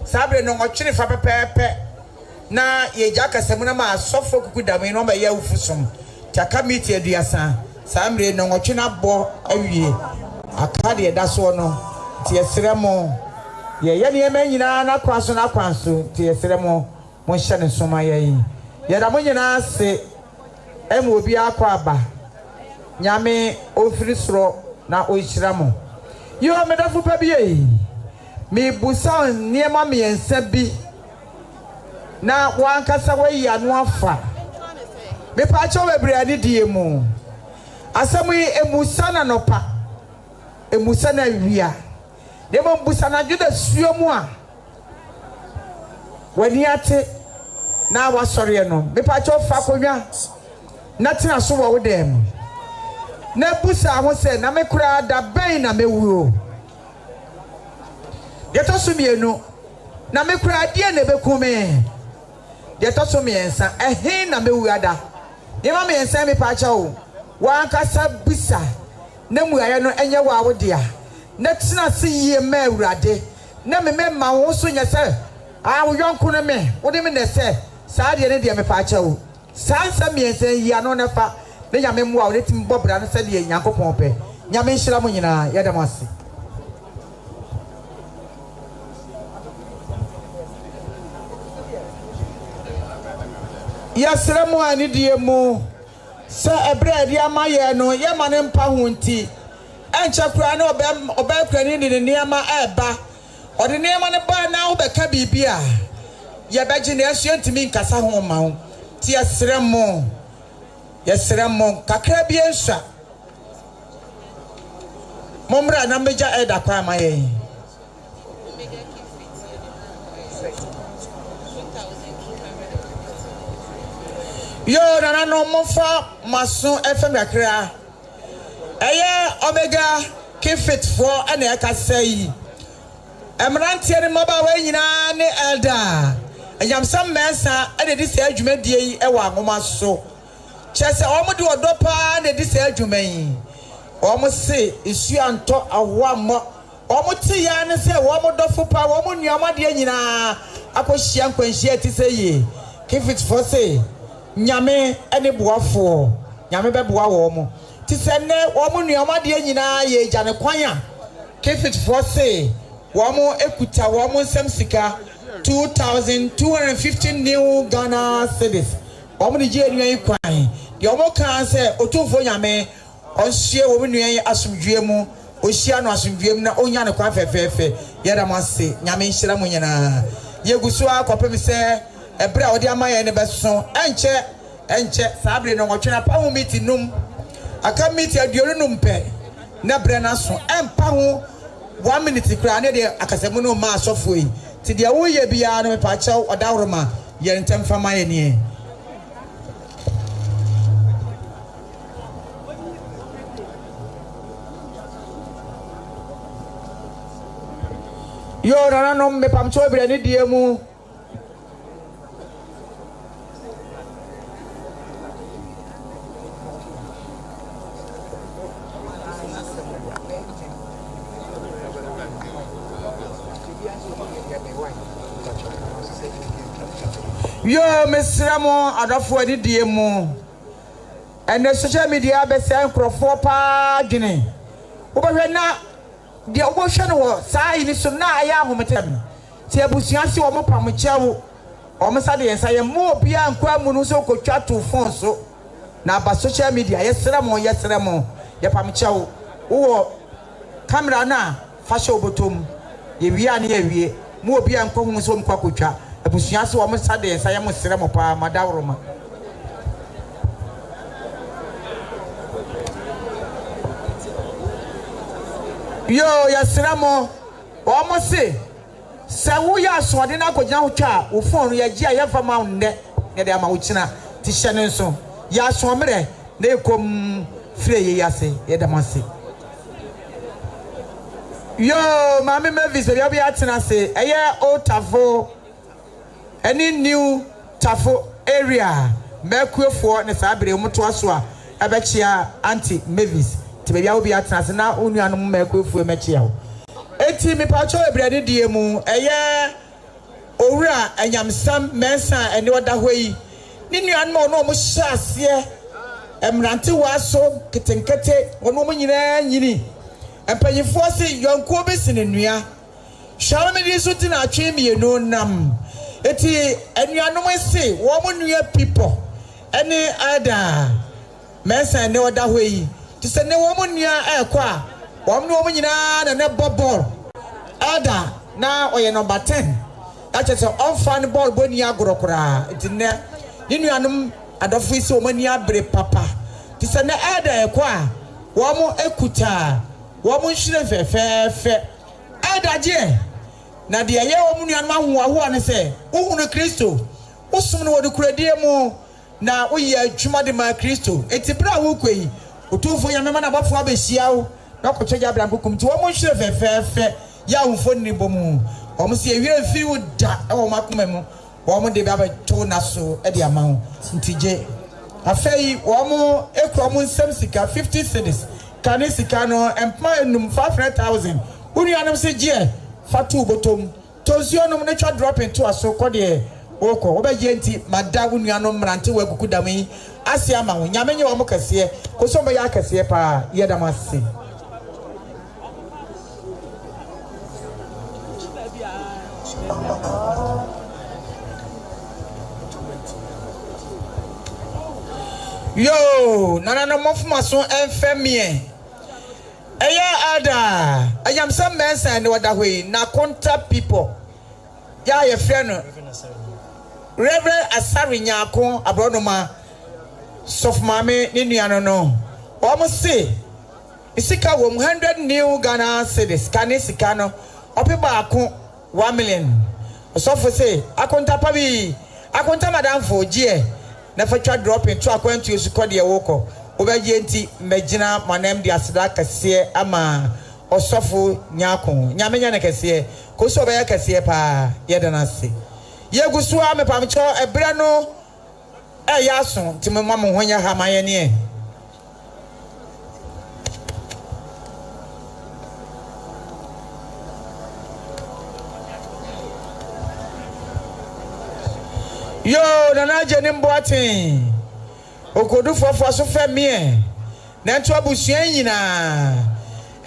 sabre no wotwe fa pepepe na ye jaka semuna ma sofo kukudam no ba ya ufusom taka meet aduasa samre no wotwe na bo awie akade ye daso no tie seremo ye ye ne manyina na kwaso tie seremo mo hye ne soma ye ye da mo nyina se em obi akwa aba nyame ofiri soro na ohyiramo yo medafo pa bi me busa niema me ensa bi na wankasa wayi anu afa me pa cho bebre ani diemu asemu emusa na nopa emusa na wia de mo busa na juda suomu a wani ate na wasore no me pa cho fa konwa na tina so wo dem na busa ho se na me kura da ben na mewuro de to so mienu na me kura die na bekume de to so miensa ehin na mewuada de ma miensa me pa cha o wa kasa busa na muaye no enye wa wodia na tina se yie ma awurade na me ma wo so nya se a wo yonko no me wo de me ne se saa de ne de me pa cha o saa sa miensa yi ano na fa ne nyame mu a wo tim bobra no se de Nyankopon pe nyame nhira mo nyina ya damase yasremu ani diemu se ebre dia maye no ye mane mpa hunti enche kura na obekura ni ne niema eba ode niema ne ba na obeka bibia ye beji na asuantimi nkasa ho ma ho ti yasremu kakra bi ensa momra na meja eda kwa maye yo nana no mofa maso FM akra eye omega kifit for ene aka sei emrantie ne maba wa nyina ne elda anyamsam mensa ene di se adwumadie yi e wa ngoma so chese omo de odopa ne di se adwuman omo se isu anto awamo omo ti ya ne se omo dofo pa omo nuamade nyina akohia nkwanhia ti se yi kifit for say nyame ene boafo nyame beboa wo mo ti se ne wo mo nuamade nyina ye gya ne kwan a kefit for say wo mo ekuta wo mo nsem sika 2215 new Ghana cedis wo mo je nuan kwan de wo mo kan se otufo nyame onhie wo mo nuan asomdwe mu ohia no asomdwe mu na onya ne kwan fefefe ye da mo ase nyame nhira mo nyina ye gusu akopem se ebra odi amaye ne beso enche sabre no nwotwe pa ho meeting num aka meeting aduonu num pe na bre na so empa ho 1 minute kra na de akasemu no ma asofo yi ti de wo ye bia no me pa chaw odawroma ye ntem fama ye ne yo nana no me pam chaw bre ni die mu yo mesramo adafo adi die mu ene social media be say nkrofo pa dwene obahwe na de obohwe no wo sai ni so na aya ahometem ti abusuan si wo mo pam chewo o mo sade yensa ye mo bia nkwa mu no so kotwa to phone so na ba social media yesramo ye pam chewo wo camera na fa show botom ye wi na ye wi mo bia nkwa hu so mkwa kotwa abusuan si wo mo sade yensa ye mo sramo pa madawroma yo yasramo o mo se wo ya asode na kogina ho twa wo phone ya gi ya fa ma nne ne de ama wo kina ti hyene nso ya so mere na ekom fire ye yase ye da mase yo mama Mavis be obi atena se eye Otafo any new Tafo area mekuefo ne sabere muto aso a abechia anti Mavis ti be bia obi atena se na onuanom mekuefo mechia ho eti mi pa cho ebrade die mu eye owura anyamsam mensa ene oda hoyi ni nuanom no mo hyase emrante waso ketenkete ono mo nyina nyini empanyifo se yonko besine nua shawo me di so ti na atwe mienu nam eti anuanom se wo mo nua people ene ada mensa ene oda hoyi ti se ne wo mo nua ekwa wo mo nyina na ne bobol ada na oye number 10 acha se on fan ball boni agorokora eti ne ni nuanom adofo isi wo mani abre papa ti se ne ada ekwa wo mo ekuta wo mo nhire fefefe ada je na de ye wo mo nuanom ahoho ne se uhunu Kristo usum no wode kuradie mu na uye adwuma de ma Kristo eti bra wo kwei otufo yamema na bafo abehia wo na kochoja bra kokum ti wo mo nhire fefefe ya unfo ni bomu o mo se ewire fi wo da e wo makoma mu wo mo de ba to na so e de amawo ntije afei wo mo ekro mo nsem sika 50 cedis kane sika no employ num 500,000 unuanom se je fatu botom tozionom ne twa drop into aso kode oko wo be je nti mada unuanom mrante wa kuku dam ase ama wo nyamenye wo mo kase ko so mo ya kase pa ye dam ase yo nana no mofuma so enfemie eya ada ayam some mensa and wada hwe na contact people ya ye friend Reverend Asari Nyako abrodoma sof mame ni nuano no o mo se isika wo 100 new Ghana cedis kane sika no ope ba ko 1 million sof se akonta pa bi akonta madam for gie na fatwa drop into akwantu esukọ de woko obaje nti magina manem de aseda kase ama osofo nyako nyamenya ne kase ko so obaye kase pa yedana se yegusu a mepamcho ebra no yaso nti mama mo honya ha maye ne yo nana jeni mboatin okodu fofo so fe me na nto abusuan nyina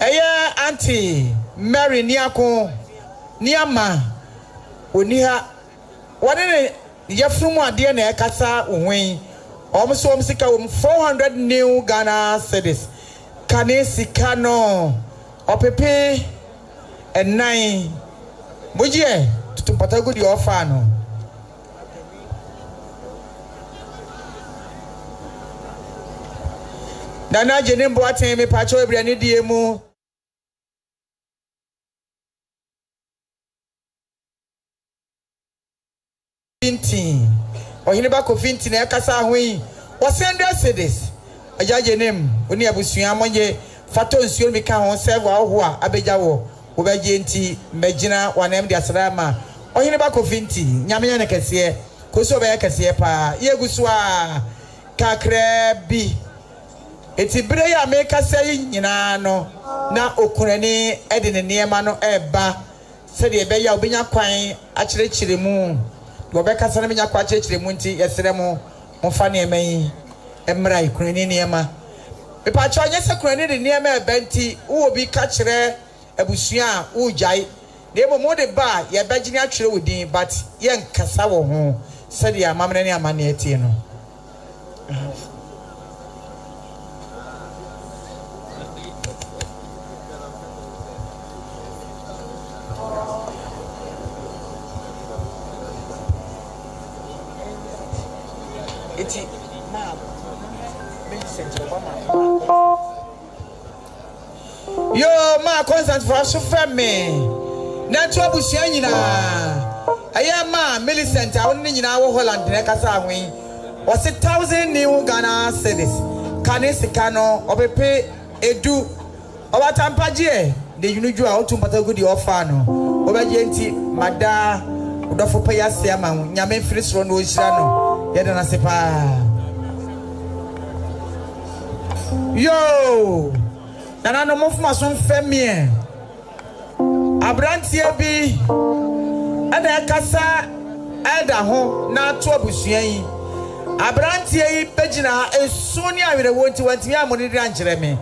eye auntie Mary niako niama oniha wadene yefrumu ade na ekasa ohwen omso omsika 400 new Ghana cedis kane sika no opepe enan bojie tutumpata gudi ofa no Nana Jenimbo aten me pacho ebrani die mu. Finti. Ohine ba ko finti na ekasa ahoyi. Wasenda sedes. Ajaje nem oni abusua monye fato nsuo mi ka ho serve aho a abeja wo wo beje nti magina wanem de asrama. Ohine ba ko finti nyame ne kese ko so be kese pa yegusu a kakra bi eti bere ya me kasa yi nyina no na okunani e de ne niema no eba se de be ya obenya kwan a kirekire mu do be kasa na menya kwa kirekire mu nti yesere mu fa ne eman emra ikunani niema be pa cho anye se kunani de niema eba nti wo bi ka kire abusua wo jai de mo de ba ye begini atwere wodin but ye nkasa wo ho se de amamne ne amane etie no eti ma yo ma constant for so femme na to abusua nyina aya ma Millicent a won nyina wo Holland ne kasa ahwen o 1000 new Ghana cedis kanisika no obepe edu obatampaje de yunuju a otumpata gudi ofa no obeje nti mada odofo pa yase ama nyame mfiri soro no ohira no yede na sepa yo nana no mofuma so mfemie abrantie bi ada kasa ada ho na to abusua yi abrantie yi pagina esuni awere wonti wanti amoni dira nkyere me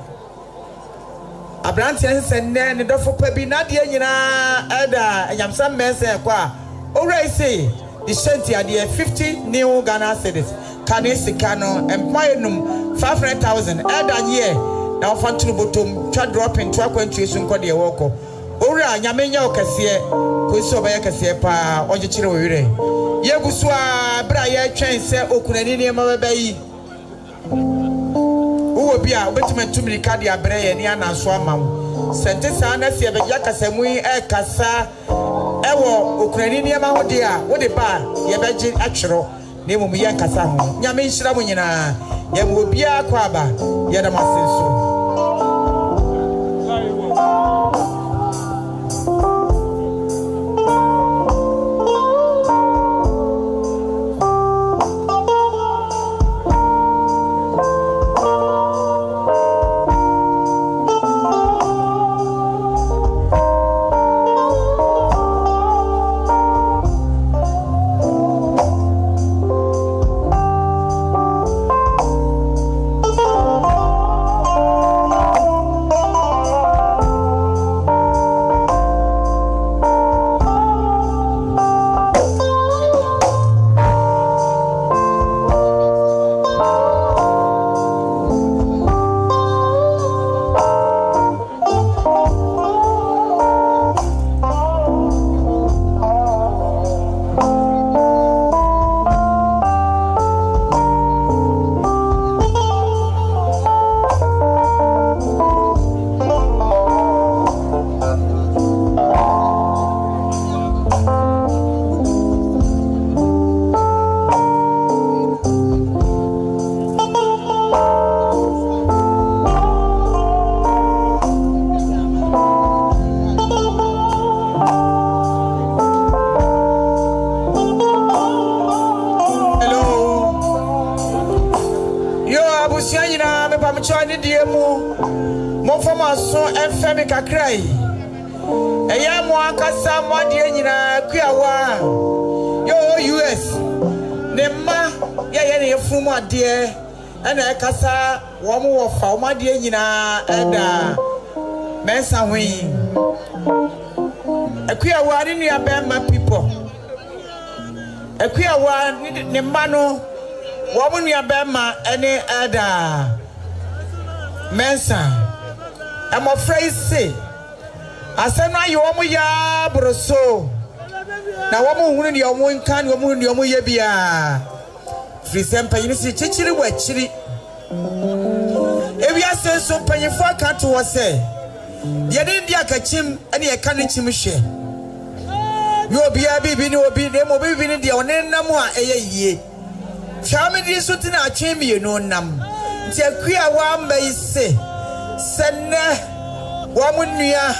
abrantie senne ne dofo pa bi na de nyina ada anyamsa mese kwa owrai say the shanty ade 50 new Ghana cedis kanisika no employenum 500,000 ada nye na ofantunu botom twa dropping to akwantu esu nkode e woko owura nyamenya okase ko so ba yakase pa oje kire wewere yegusu a bra ye twen se okunani ne ma baba yi uwo bia obetima tumiri kadi abre ye ne anaso amam sente sa na se be yakase mu e kasa ewo okunani ne ma hode a wode ba ye beje atwero ne mum ye kasa ho nyame nhira mu nyina ye mo bia kwa aba ye da masenso Femi kakrai eya mo akasa mo de nyina kuawa yo US ne ma ye ne yefumu ade na ekasa wo mo wo fa mo de nyina eda mensa hwi akuawa ni nua be ma people akuawa ne ma no wo mo nua be ma ene eda mensa I'm afraid say asena yo mo ya broso na wo mo hunu ne yo mo nkan wo mo hunu ne yo mo ye bia free sempa yin si chichiri wa chiri wiase so panyefo aka to wo se ye de ndi akachim ene ye ka ne chim hwe yo bia bibi ni obi ne mo bibi ni de onenam a eye yie hwame di so ti na atwemie no nam nti akua wa mai se senne wa munua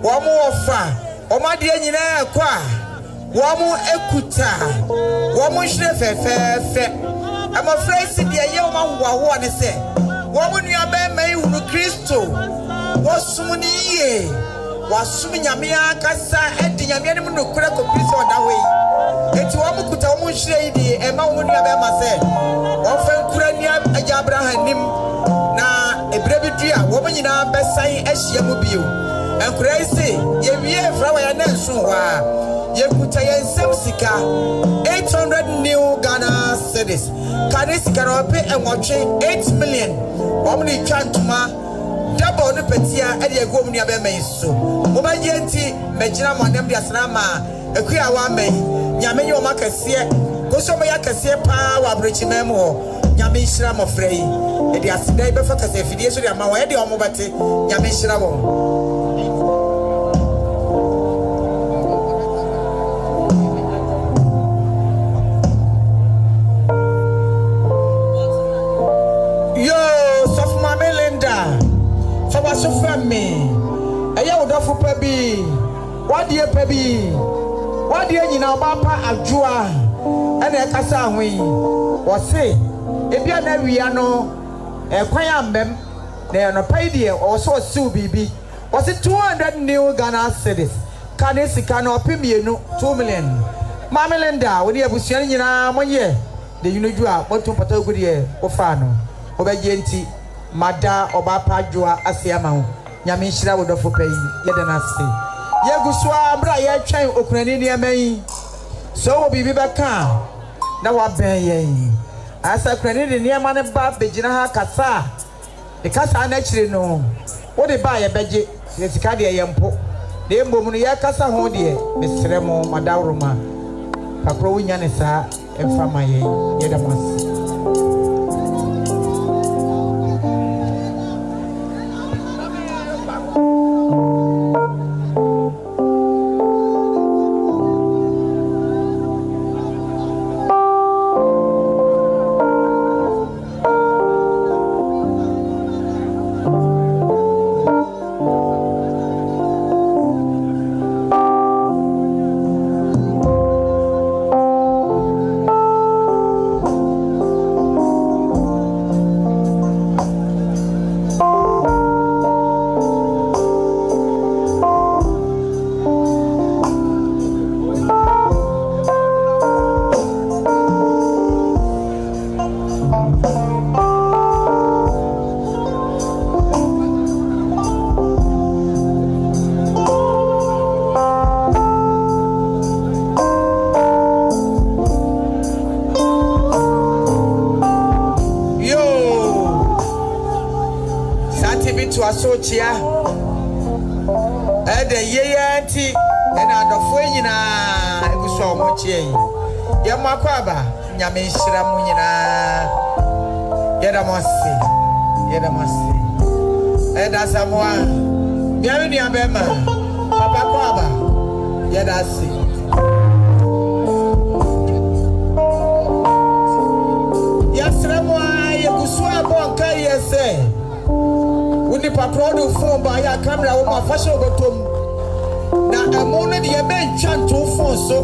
wa mu ofa o ma de nyina akwa wa mu ekuta wa mu hwere fefefe am afraid si de ye o ma wo ne se wa munua ba mai unu Kristo wo sumuni ye wa sumi nyame akasa edi nyame ne mu no kura ko Kristo da we eti wa mu kuta wo mu hwere yi de e ma wo nua ba ma se wo fa kura ni agya Abraham nim na ebrebidua wo nyina besan ahia mu bio enkura ise ye wie frawa ya na nso wa ye kuta ye nsem sika 800 new Ghana cedis kane sika no pe enwotwe 8 million wo ni twantuma double ne petia e de ego mu nua be mai so wo ba ye nti megina mo nem dia sana ma ekua wa mai nyame ye o makase ko so mo ya kase pa wa brochi mem ho nyame hira mo frei e de asida be fa kase fidie so de ama wo e de o mo bate nyame hira wo so from me eya wodofo pa bi wadie pa bi wadie nyina obapa adwoa ena ekasa ahwen wo se ebia na wia no ekwan ambem na no pai die o so siw bibi wo se 200 new Ghana cedis kane sika no opemienu 2 million mamelenda wodi abusuan nyina monye de yunodwu a boto pata ogudie wo fa no obaje nti mada obapa adwoa asiama ho nyame hira wodofo pai yeda na se yegusua bra ye twen okunani ne aman so wo bibi beka na wa ben yen asa kunani ne ama ne ba begina ha kasa e kasa na chire no wo de ba ye beje ye sika de ye mpo de mbom no ye kasa ho de mesre mo madawroma kakro wunya ne sa emfa maye yeda mas asochia ede yeyanti ena adofo nyina eguso omochie ye makwaba nyame hira mu nyina yeda mose eda samwa biaru ni abema papa kwaba yeda si yasramwa yeguso abonka yese uni patrodo phone ba ya camera wo ma fashion gotom na amono de be ntwanto phone so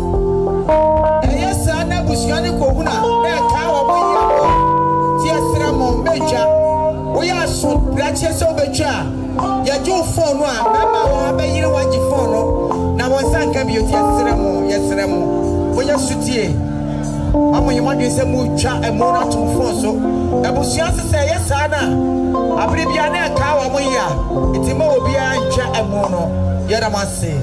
eyesa na busuani ko huna na ka wo boya ti asra mo meja wo ya so brache so betwa ya ju phone no a mama wo abayire waji phone no na won sanka bi ti yesra mo wo ya sutie amo yema de se mu twa emo na to phone so ebusuan se yesa na abri bia na ka wa moya itima obi a ntwa emo no yera mase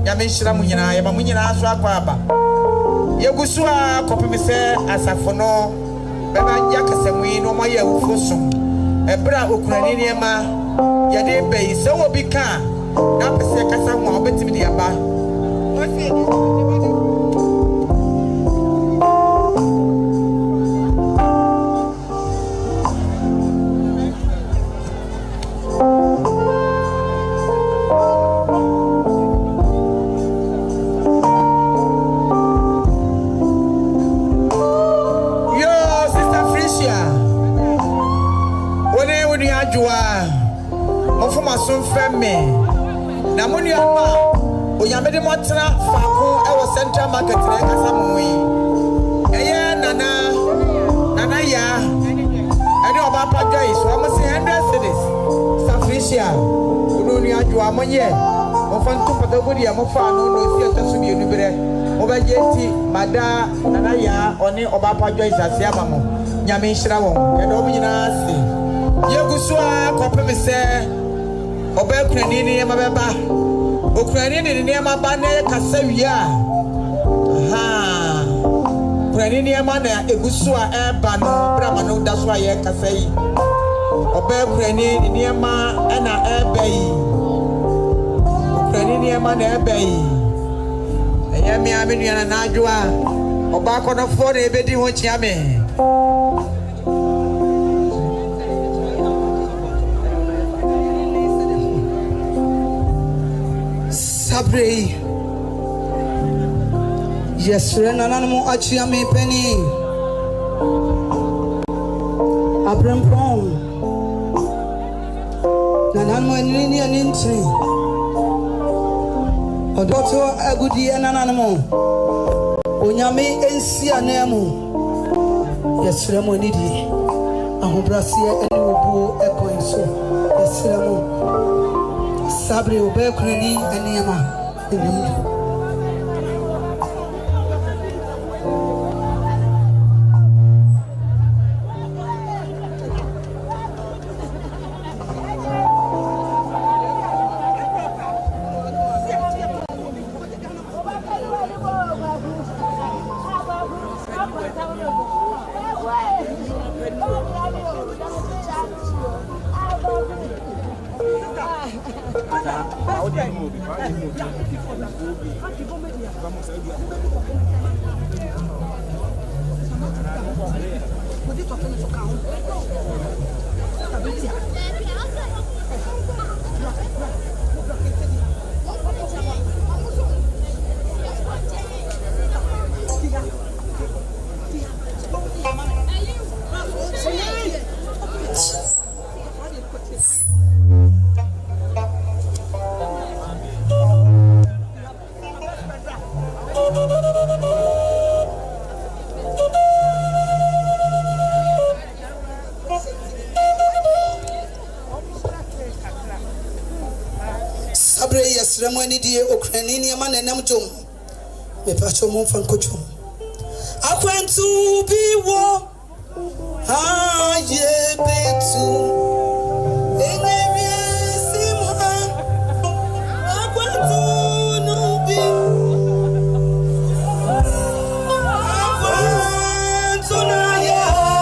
nyame hira mu nyina yema mu nyina so akwa aba yegusua kopemese asafo no beba nya kasamui no moya ufosum ebra okunani niema yade bei se obi ka na pese kasa ho obetimi de aba nyame de motena faako ewo central market na kasa mo yi eye nana ya ene oba pa joy so mo say 100 cedis sacrificia unu ni adwo amonye mo fa ntu pata godi mo fa no si atasu bi enu bere mo ba jeti mada nana ya oni oba pa joy sase amamo nyame nhira won ye do mo nyina si ye gusua kopem se oba kunani ni ma beba okunani ni ma ba na kasa wia kunani ni ma na egusua eba no bra ma no da so aye kasa yi oba kunani ni ma na eba yi kunani ni ma na eba yi eye mi amenu na najwa oba kono fo na ebedi ho chia me Sabrei yes renanamo achia me penny abrempon nananmo nini aninti odoto agudi nananmo onyame ensi anamu yes remo nidi ahobrasie eni obuo ekoinso yes remo Sabre obekreni eniama enim Ramani die okranini amane namjom me pacho mo fankochom akwantu biwo aye betu enye simha akwantu nubi akwantu na ya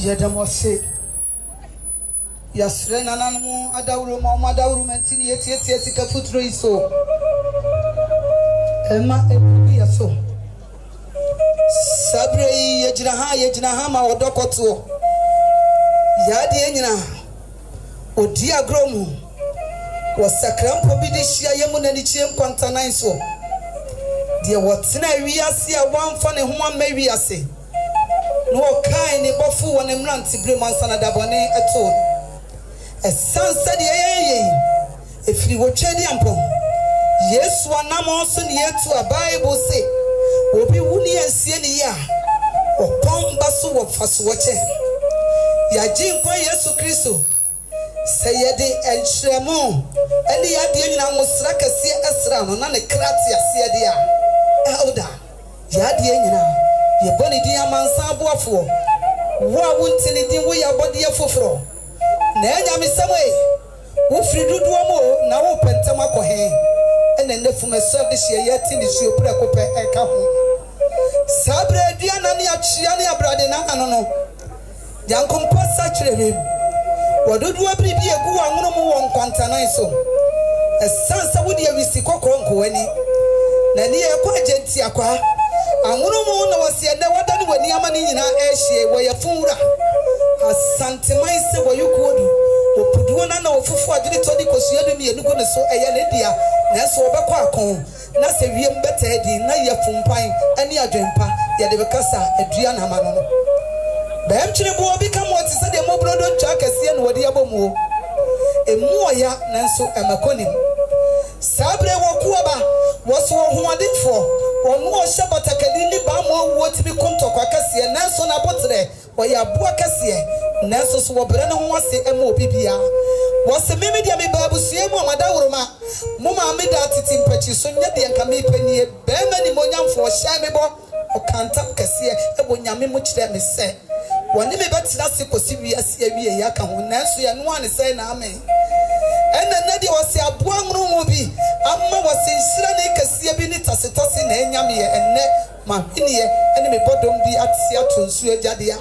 Yedamose Yasre nananmu adawuro ma adawuro mentini eti ka futuro iso ema ebi yaso Sabre yejina ha ma odokoto yadi enyina odi agromu wasakrampo bi de hia yemu na ni chiem kwantanan so de wotena wiase a wamfa ne ho ama wiase no kind bofu one mranti bremansa da bone eto e sansa de ye if you watch the ampo Yesu anamo so ne etu a Bible say obi wuni ansie ne ya opon baso wo faso wo che ya jinkwa Yesu Kristo sayede enhremo ani ya de nyina musra kase esra no na ne krati ase de a elda ya de nyina ye boni di amansa boafo wo a wuntini din wo ya bodi afoforo na enya misamwe wo fridudu mo na wo pentem akohe ene nefume so de hye yati ni hye opra kopɛ eka ho sabre aduana ne akyia ne abrade na ano no yankompa sa kyerɛ wadodu abribi egu wanwono mu wɔ nkwantanan so esansa wo de awisi kokoro nkowani na ne ekɔ agenti akwa anwono mu na wɔse ɛda wada ne wani ama ne nyina ehye wɔ yɛfunwura asanteman se wɔ yukodu opuduo na ofufu adwene todi kosua dum ye nugo ne so ɛyɛ ne dia na so obɛkɔ akon na se wiem beta edi na ye fumpan ani adwempa ye de bekasa adua na ma no bɛm kyere bo obi ka mo te se de mobrodo twa kase na wode abomu emu oya nanso emakonim sabre wokuaba woso ho adefo onu o hyebatakali ni ba mo wo tibi kontokwa kase nanso na botre oya boa kase nanso so wobre ne ho ase ema obibia wose meme dia me babu sue mu amada woroma mo ma me da titi mpachi so nya de nka me panie be ma ni monyamfo o hya me bo o kanta kase ebo nyame mo kire me se woni me betira se kosi wiase awie ya ka ho nanso ya no ane se na amen ena na de wose aboa nwuru mu bi amma wose nsira ne kase bi ni tasetase na enyame ye enne ma hiniye ene me bodom bi atse atonsu agyade ya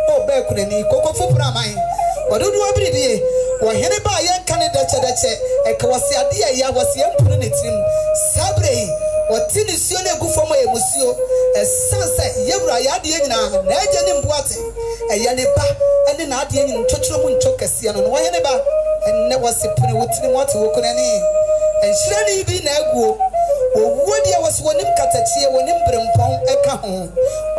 o ba kunani kokofo praman wadodu abridie wo hene ba ye kane dache eka wase ade ya wase empuru ne tirim sabre wotini sio ne gufo mo emusio esansa yewura ya ade nyina na agye ne mboate eya ne ba ene na ade nyina ntwotworo mu ntwokase no wo hene ba enne wase pune wotini mo ate wo kunani enhyira ne bi na aguo owuo dia wase wonim katachie wonim brempon eka ho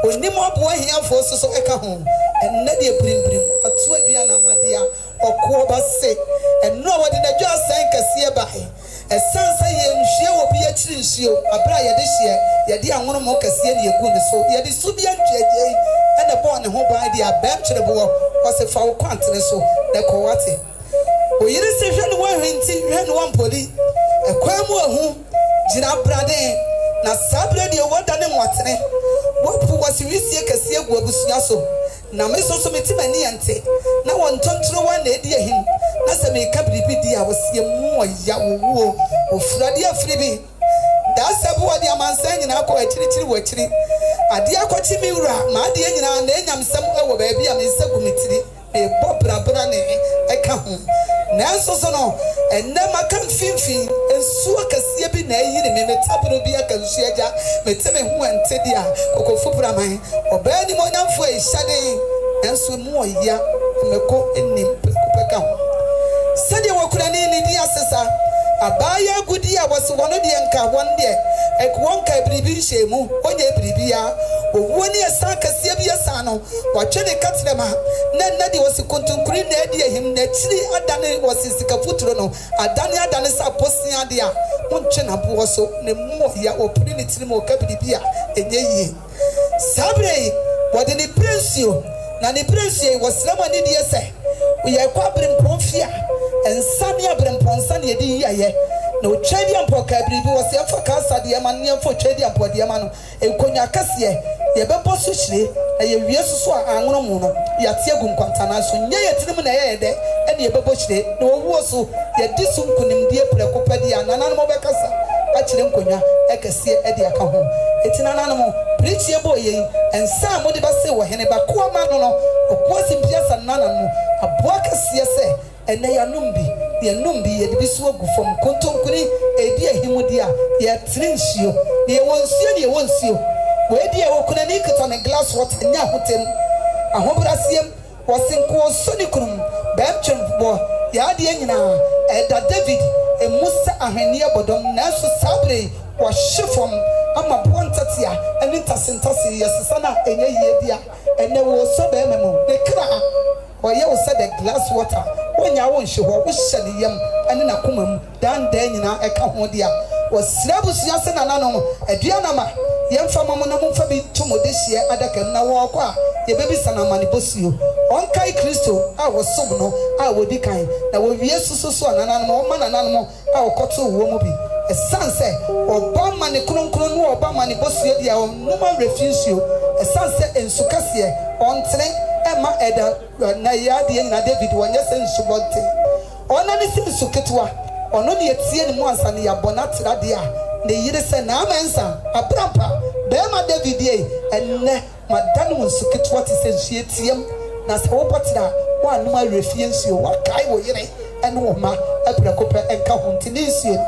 onim obo ahiafo so eka ho enne de brimбрим atu adua na madia okwo base enno wode na dwa san kase bae esansa ye nhwie obi akiri nhwie abra ye de hye ye de anwono mo kase ne egu ne so ye de so bia ntwagye ene bo ne ho ba de abam kyere bo wose fa wo kwantere so de ko wate oyire se hwe ne wo hwenti hwe ne wampoli ekwa mu ahu gira brade na sabre de woda ne mwatere wopu wase wisie kase egu abusua so na me so metimani ante na won tontro wa na edi ahim na se me ka bibi di a wosie mu oya wowo ofurade afribi da sabu wadi amansa nyina akọ akirichiri wakiri ade akọchi mi wura ma ade nyina na enyamsam ewo ba bia me nsagu mitiri e bobrabra ne eka ho na so no enne maka mfimfin ensuo kase bi na eyiri me metabro bi aka nsu agya meteme ho ante dia kokofu praman oba ni mo nyamfo e hyade ensu mu oya meko enim peka ho sade wakurani ni dia sesa abaya gudi a wose wono de nka won de ekwonka bribi nhemu onye bribia owuo ne esa kase bi esa no watwene katrema na de wose kontunkuri na edi ehim na chiri adane wose sikafuturo no adane sa posi ade a wontwe na bo so ne mo ya opri ne tiri mo ka bribia enye yi sabre wode ne prensio na ne prensio woslama ne die se ye kwa brempofia ensane abremponsa ne edi yaye na otwadi ampoka bribi wose afa kasa de ma ne afa otwadi ampode ma no enkonya kase ye bebo so hyire na ye wie soso anwono mu no ya tie gu nkwantana so nye ye tinim na ye de ene ye bebo hyire na owuo so ye disu nkunimdie prekopadi anana no bekasa akire nkonya ekase ede aka ho etina nana mo preachie bo ye ensa mo de base wo hene ba ko ma no no okwosi mpiasa nana no aboa kase se ene ya numbi ye de bisu agufom kontonkuni edi ahimudi a ye trinshio ye wonsio we di e wokuna ni kito ne glass water nya hotem ahobrasiem wosinko sonikrum bemchem bo ya de nyina eda David emusa ahwenia bodom na so sabre wo hyefom ama bontatia ene tasentase yesesa na enye yedia ene wo so be memo ne kra oye wo se the glass water wonya wo nhye ho wo hye ne yam ene na komam dan nyina eka ho dia wo srabu suya se nananom adua ma yemfa mamo na momfa bi tumode hye adaka na wo kwa ye bebi sanamani bosio onkai Kristo a wo som no a wo di kan na wo wie sususu nananom o ma nananom a wo koto wo mu bi esanse oba mane kronkron no oba mane bosio dia o numa refuse esanse ensukase ontre ema eda na yade na David wonye se nsubonte ona ne se nsuketwa ono ne etie ne mu ansa ne yabona trade a ne yire se na amensa abrampa be ma David ye enne madanu nsuketwa ti se nsuetiem na se wo potira wa numa refie nsuo wa kai wo yire ene wo ma abrakopa enka honti ne nsuo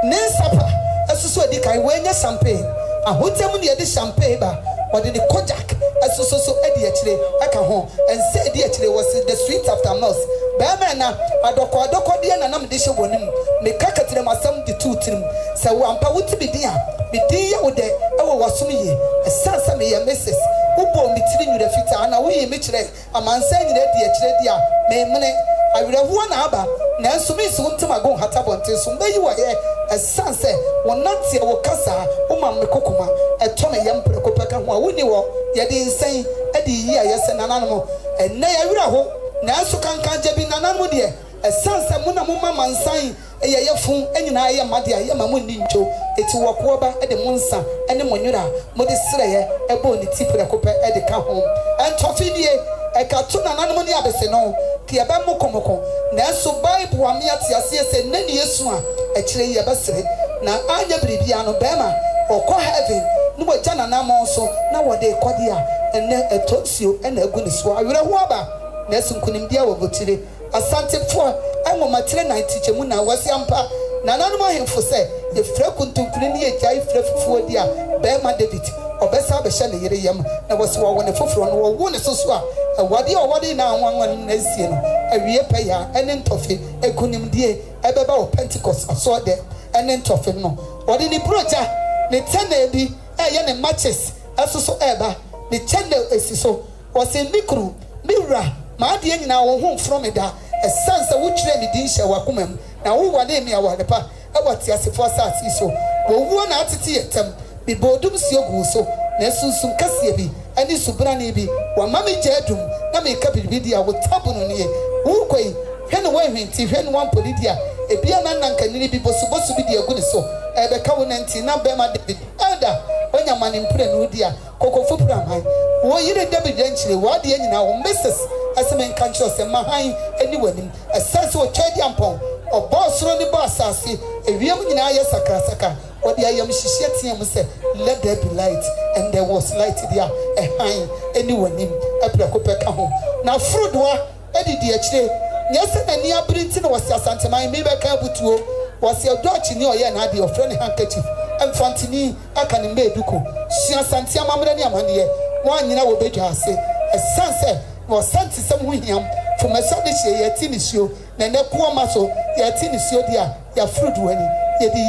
ne sapa asusu edi kai wenye champagne ahotem ne edi champagne ba odi ne kojak asusu edi akire aka ho ense edi akire was the street after mouse ba na adoko de na nam de hye wonim me kakatire masam de tuutirim se wo ampa wuti bi dia bi dia wo de ewo wasom ye esansa me ye mrs ubo mi tiri nyure fita na wo ye me kire amansa nyire di akire dia me mene awirahuwa na aba na enso mi so ntima go hata bonte so mbayi wo ye esanse wonate wo kasa wo ma me kokoma eto me yem prekopeka ho a woni wo ye de nsen edi yi a yese nananom enne ya wiraho na enso kankan jebi nananom de esanse mo na mo mama nsan eye yefun enyina ye made a ye ma mo ni ncho eti wo ko ba ede mo nsa ene mo nwura mo de sreye ebo ni ti prekopa ede ka ho entofidie ekato nananom ni abese no ti ebe mokomoko na enso Bible ami atiase se nani Yesu a ekire ye besere na anya biribia no bema okọ heaven no bo jana na mo so na wode ekode a enne etosio ena aguni so awere ho aba na esunkunim dia wo botire asantefo enwomatire na tichemu na wasi ampa na nanom ahemfo se efra kuntunkuni ne ye jai fra fufuo dia bema David obesa abehye ne yere yam na wasi wo ne foforo no wo ne soso a wade na anwanwan na sie no awie pe ya ene ntofe ekunim die ebeba o Pentecost aso de ene ntofe no wade ni broja ne tena bi eye ne matches asoso eba ne chende esiso wase mikru miwra ma de nyina wo hu from da esansa wo kire mi din hye wakomam na wo wade mi awadepa eboti asefo asasi so wo wuo na atete yetam bi bodum si ogu so na sunsun kase bi ani subrani bi wa mami jedum na me ka bibidia wo tabuno ne wo koi hwene wo hwenti hwene wan polidia ebia na nankanini bi bosubosu bi dia gu ne so ebe ka wo nanti na be ma David elda onya manimpre no dia kokofu pramai wo yire David enchire wo de nyina wo mrs asemen kancho se mahan ani wanim asanse wo twadi ampon obosoro ni bossasi ewiem nyina ye sakrasaka odi ayam hihie tiam se let there be light and there was light there ehan ani wanim abrakopeka ho na fruitwa edidi akire nyese nani abrinti na wasi asanteman me be ka butuo wasi odochi ni oye na de ofre ne handkerchief emfantini aka ne meduko sia santia mamre ne amane wanyina wo bedwa ase esanse wo santi sam ho hiam fomasa de hye yati ni suo na ne ko maso yati ni suo dia ya fruit wani yedi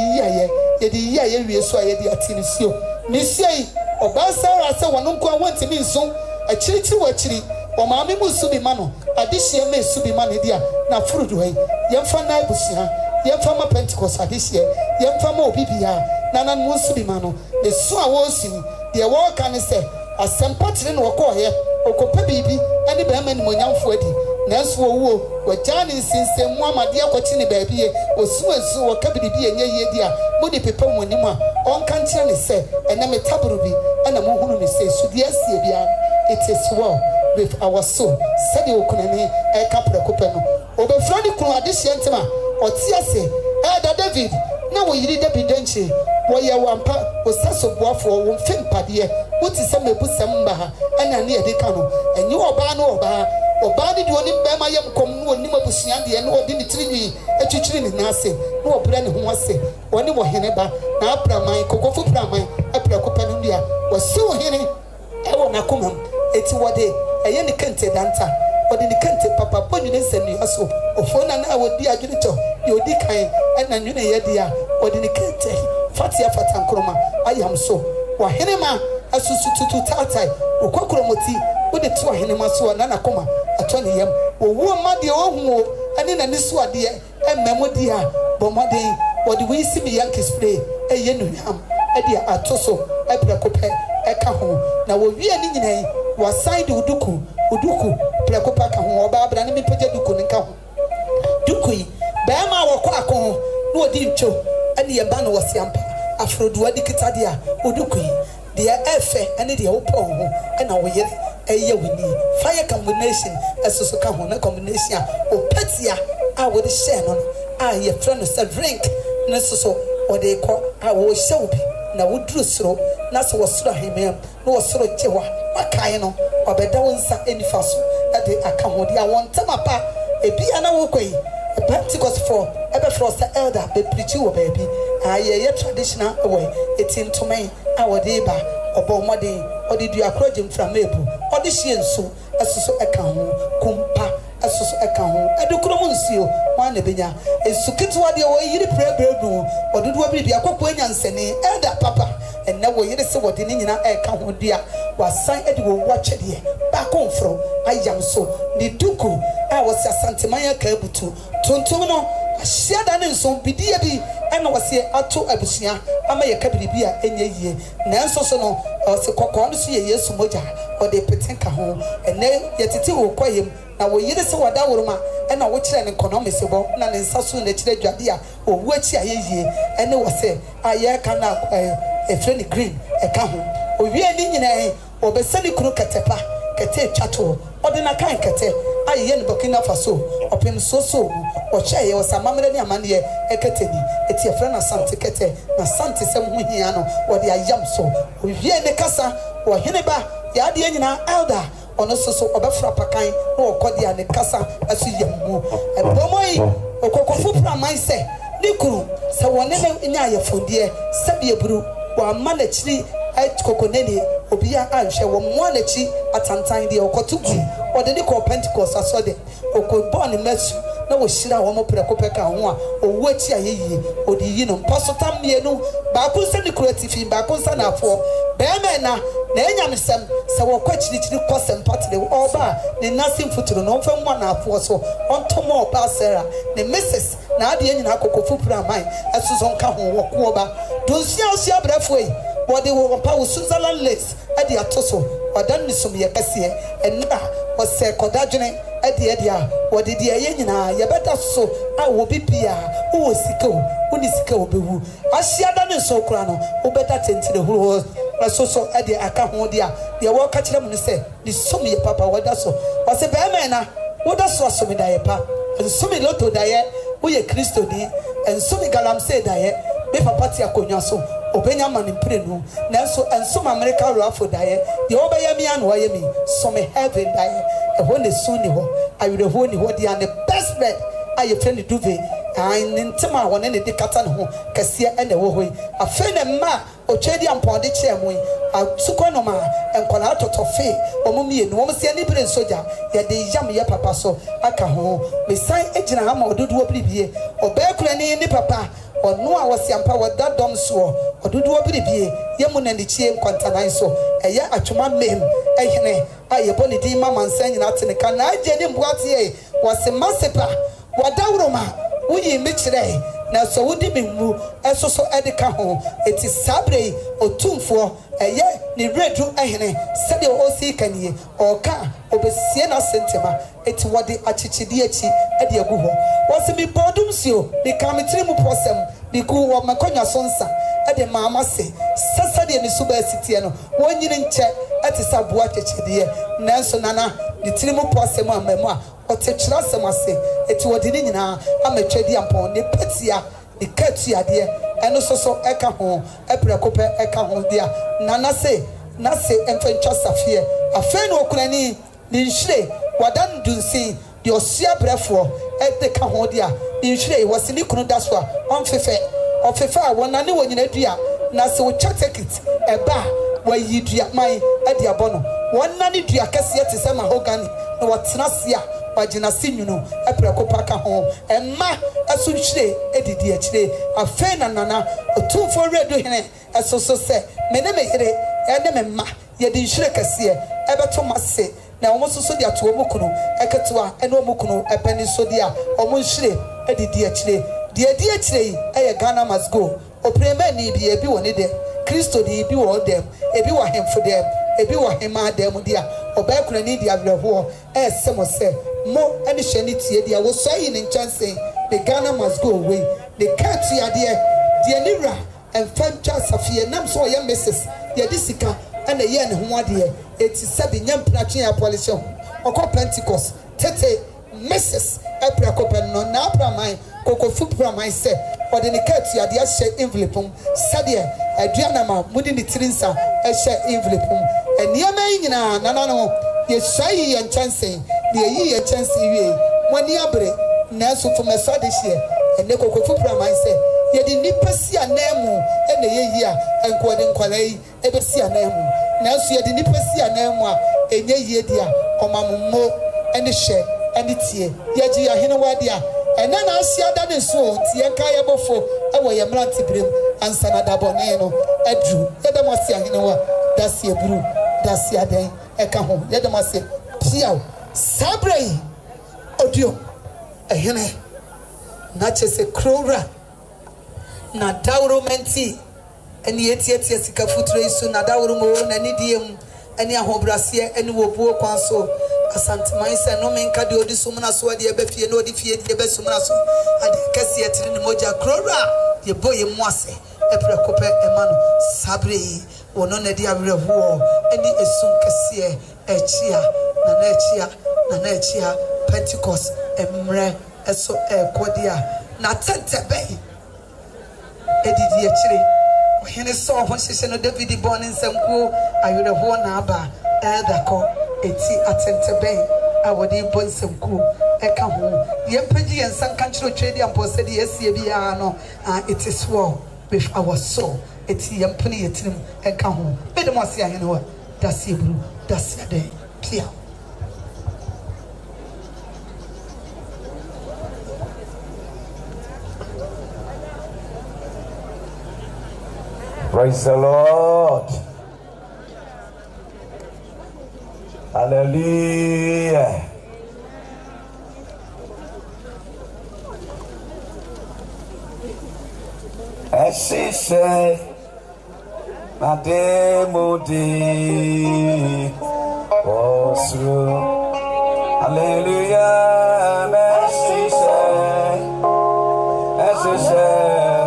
yiaye wie so ayedi ati ni suo ni sei obasa ase wononko awantimi nso akirichi wakiri o maame musu bi mano adihye me su bi mano dia na fruit wani yemfa na busia yemfa ma Pentecost adihye yemfa ma obibia na nan musu bi mano ne so a wo sini de wo kan se asempatire no ko he okopa bibi ane be ma ni monyamfo adi nanso wo wajani sinse mu amade akochi ne baabie osuasu wo kabiribi enye yedi a mudi pepa mu anim a onka ntia ne se ena metaburu bi ena mo hunu ne se sudi asie bia it is well with our soul said okunani e kapra kopa no obefra ni kunu adehye ntima oti ase da David na wo yiri David enche wo ye wampa osaso boafo wo mfempade wuti se mebusam mba ha ena ne edeka no enye oba no oba de oni ba ma yem kom no oni mabusua de ne odi ne tirinwi atwitwiri ne nase no obra ne ho ase oni wo hene ba na apraman kokofu praman apra kopa no dia wo se wo hene e wo nakomam eti wode eye ne kente danta odi ne kente papa bonyu ne nsani aso ofo na na wodi adwene to ye odi kan ena nwene ye dia odi ne kente fatia fatankroma ayam so wa henema asusu tutu tatai okokromoti wode to henema so na nakoma atone yam wo made ohu ani na ni so ade emmemodi a bomaden wode we si me yank spray eye nuham ade atoso eprekope eka ho na wo wie ni nyina wa side uduku prekopa ka ho oba abra ne me pagya duku ne ka ho duku yi ba ma wo kwa akon no odi ncho ani ye ba no wosiampa afroduwa dikitade a uduku yi de efe ani de wo pon ho na wo yere eye wini fire combination esoso ka ho na combination o petia a wo de share no a ye friend no drink na soso o de ko a wo hye bi na wo duru soro na so wo soro hemem na wo soro chewa wakai no obeda wonsa enifa so e de aka ho de a won tamapa ebi ana wo koi Pentecost for ebe frost elder be preach wo baby ye traditional way etin to me a wo de ba obo modern odi du akrojim from ebu odi hie nso esoso eka ho kumpa esoso eka ho edukuro mu nsio wan na benya esukitwa de wo yiri prebredu odudu obi du akokwa nyansene elder papa enne wo yiri se wodi ni nyina eka ho dia wasan edi wo wachede ba konfro ayam so ni duku a wo se asanteman aka ebutu tontom no ahia da ne nso bidie bi ena wo se ato abusua ama ye kabiribi a enye yie nanso so no se kokko no so ye Yesu moja o de petenka ho ene yetete wo koyem na wo yire se wada woroma ena wo kire ne economy se bo na ne nsaso na kire dwade a owu achi ayeyie ene wo se aye ka na efreni green eka ho owie ni nyina obesani kunu ketepa kete twato ode na kan kete aye ne Burkina Faso opem soso o chaye o samamre ni amane eketeni eti efra na sante kete na sante sem hu hia no ode ayam so owie ne kasa o hene ba ya de nyina elder ono soso obefra pakan na okodia ne kasa asu yammu ebomoi okokofu praman se ni kuru se wone ne nya ayefodie se de eburu wa manachiri kokonene obia anhwe wo moanachi atantan de okotugu ode ne ko Pentecost asode okobon mesu na wo hira wo mo prekopeka ho a owu achi ayeye ode yi no mpasotam mienu ba kunsa ni creative ba kunsa na afo be me na enya mesem se wo kwachirichiri kosem patile oba ne nasim futuro no mfa mo na afo so ontomo oba Sarah ne Mrs na ade nyina akokofu praman asuzo nka ho wo ko oba donsia osia brafo yi body wo pa wo Switzerland lace ade atoso odan nisum ye kase enna wo se kodadwene ade a wode de aye nyina ye beta so a wo bibia wo sika wo ni sika wo bewu ahia da ne so kura no wo beta tentire huro so ade aka ho de a ye wo ka kire mu ne se ni sum ye papa woda so wo se be me na woda so asumi da ye pa sumi loto da ye wo ye Kristo ni ensumi galamse da ye be papa ti akonwa so obenya manimpre no nanso ensoma America rafo dae de obaya mi an waye mi some heaven dae e ho ne suni ho ayure ho ni ho dia the best bed aye friend duve an ntema wona ne dikata ne ho kase ene wo hoi afa ne ma otwedi ampode kire mu asukono ma enkola totofe omumie no om se ani bre soja ye de yam ye papa so aka ho mesan ejina ha ma ododo obiribie obekura ni papa onu a wosiampa wada dom so odudu obiribie yemu na nichie nkwantanan so eye atwoma mem ehene aye boni di mama nsan na tene ka na agye ni mbuate ye wose masepa wada wuroma wuyi mekire na so wudi memu esoso edika ho eti sabre otumfo eye ni redu ehene sede osi kanie oka obesie na sentema eti wode achichidi achi ede agu ho wose mi bodum sio ni kamitire mu posem ni ku wo makonya sonsa ede mama se sasa de ni suba sitie no wonyini nche eti sabua chechide nanso nana ni tirimu posem amamu a otechira semase eti wode ni nyina amatwadi ampon ne petia ni katua de eno soso eka ho eprekope eka ho dia nana se na se enfencha safie afen okunani ni nhire wadan dunsi de osia brefo edeka ho dia ni nhire wasini kunu daswa onfefe ofefa wonane wonyina dua na se wo chatekit eba wayi dua mai ade abono wonane dua kase te se mahogany na wotena sia wagina sinyuno epreko paka ho emma aso nhire edidi akire afen na nana otumfo redo hene eso so se mene meyire ene memma ye di nhire kase ebeto mase na omo so di ato omukunu eketewa ene omukunu epani so dia omo nhire edidi akire di akire eye Ghana must go opreme ni bi ebi woni dem Kristo di bi wo dem ebi wo hemfo dem ebi wo hema dem dia oba kuna ni dia breho esemo se mo ene hwani tie dia wo so yi ni nchance the Ghana must go away the country ade dia nira enfantwa safie nam so ye Mrs. dia disika ene ye ne ho ade eti sabi nyamprache ya police okọ Pentecost tete Mrs. April Kopen no na praman kokofu praman se ode ne country ade ahye envelope sade aduana ma mudi ni tirinsa ehye envelope eniama nyina nana no ye shayi ye chance de yi ye chance wie woni abre na so for me so de hye ene kokofu praman se ye di nipasi anemu ene ye yi a enkode nkwala yi ebesi anemu na so ye di nipasi anemu a enye yi dia omammo ene hye ene tie ye ji ya hene wade a ene na asia da ne so tie nka ye bofo ewo ye mranti brem ansa na dabone no adru ye dem asia hene wa dasie buru dasia den eka ho ye dem asia piaw sabrei odio ehene na chese krora na dawro menti eni eti sika future isu na dawro mo na nidiem eni ahobrase eni wobuo kwanso asanteman se no menka de odi sumna so de ebefie no odi fie de ebesumna so ade kase etire ne moja krora ye boye muase eprekope emano sabre wono na de awerehwo eni esum kase echia na echia Pentecost emre eso ekodia na tentebe edidi echire ohene so ho hyehye no David born nsamku awerehwo na aba edako eti atentebe awodi bonsamku eka ho yempagi yensan kanchiro twedi ampose de yesie bia no it is well with our soul eti yempani yetinim eka ho bedemo ase ahene wa dasie bru dasie de pia. Praise the Lord. Hallelujah. As she said, Mademudi was through. Hallelujah. As she said,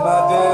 Mademudi.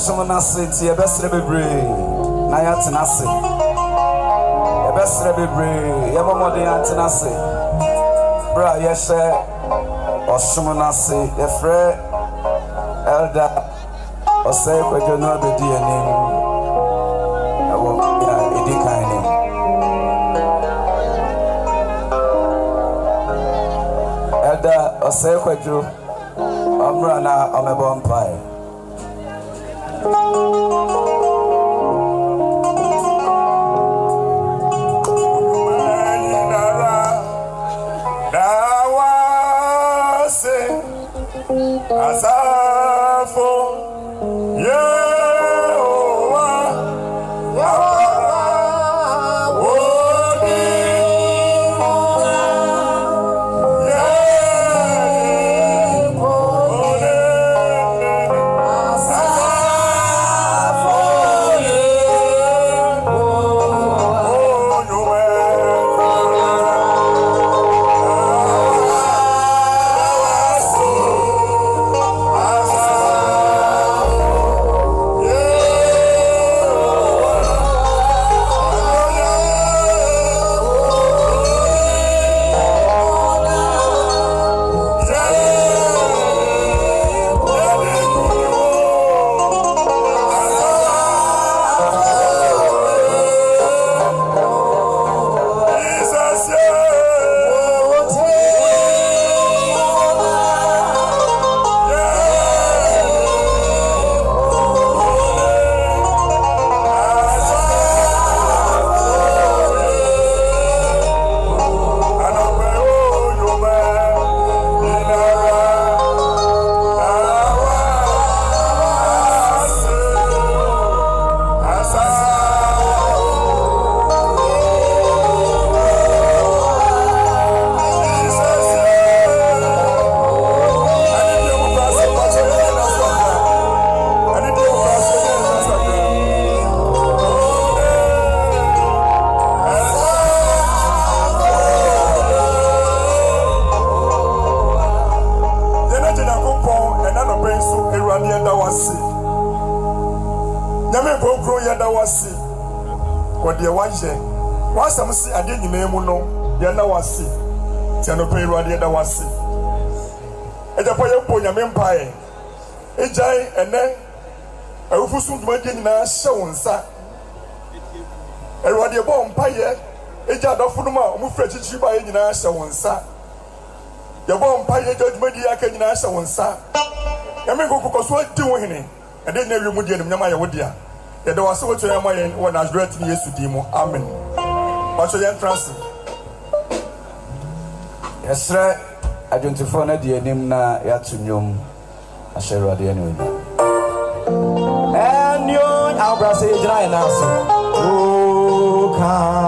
Osumana City, a best rebre, Nayatanasi. A best rebre, Yamamodi Antanasi. Bra, yes, sir. Osumana City, a friend, Elder, or say, but you know the DNA. I won't be kind. Elder, or say, what you Amrana, I'm a vampire. Once I'm see I didn't name no, the other was see. Tiano pay the other was see. At the point of Ponya Empire, a giant and then I will soon make in a show and sa. A radio bomb pie, a jar of Funuma, who fetches you by in a show and sa. The bomb pie, Judge Media can in a show and sa. Yamiko was what doing, and then every Mudia and Yamaya Wodia. There was so much when I was writing yes to Demo. Amen. What's your entrance? Yes, sir. I don't phone at the Enimna Yatunyum. I shall read the anyway. And you, our Brazil, and also. Oh, come.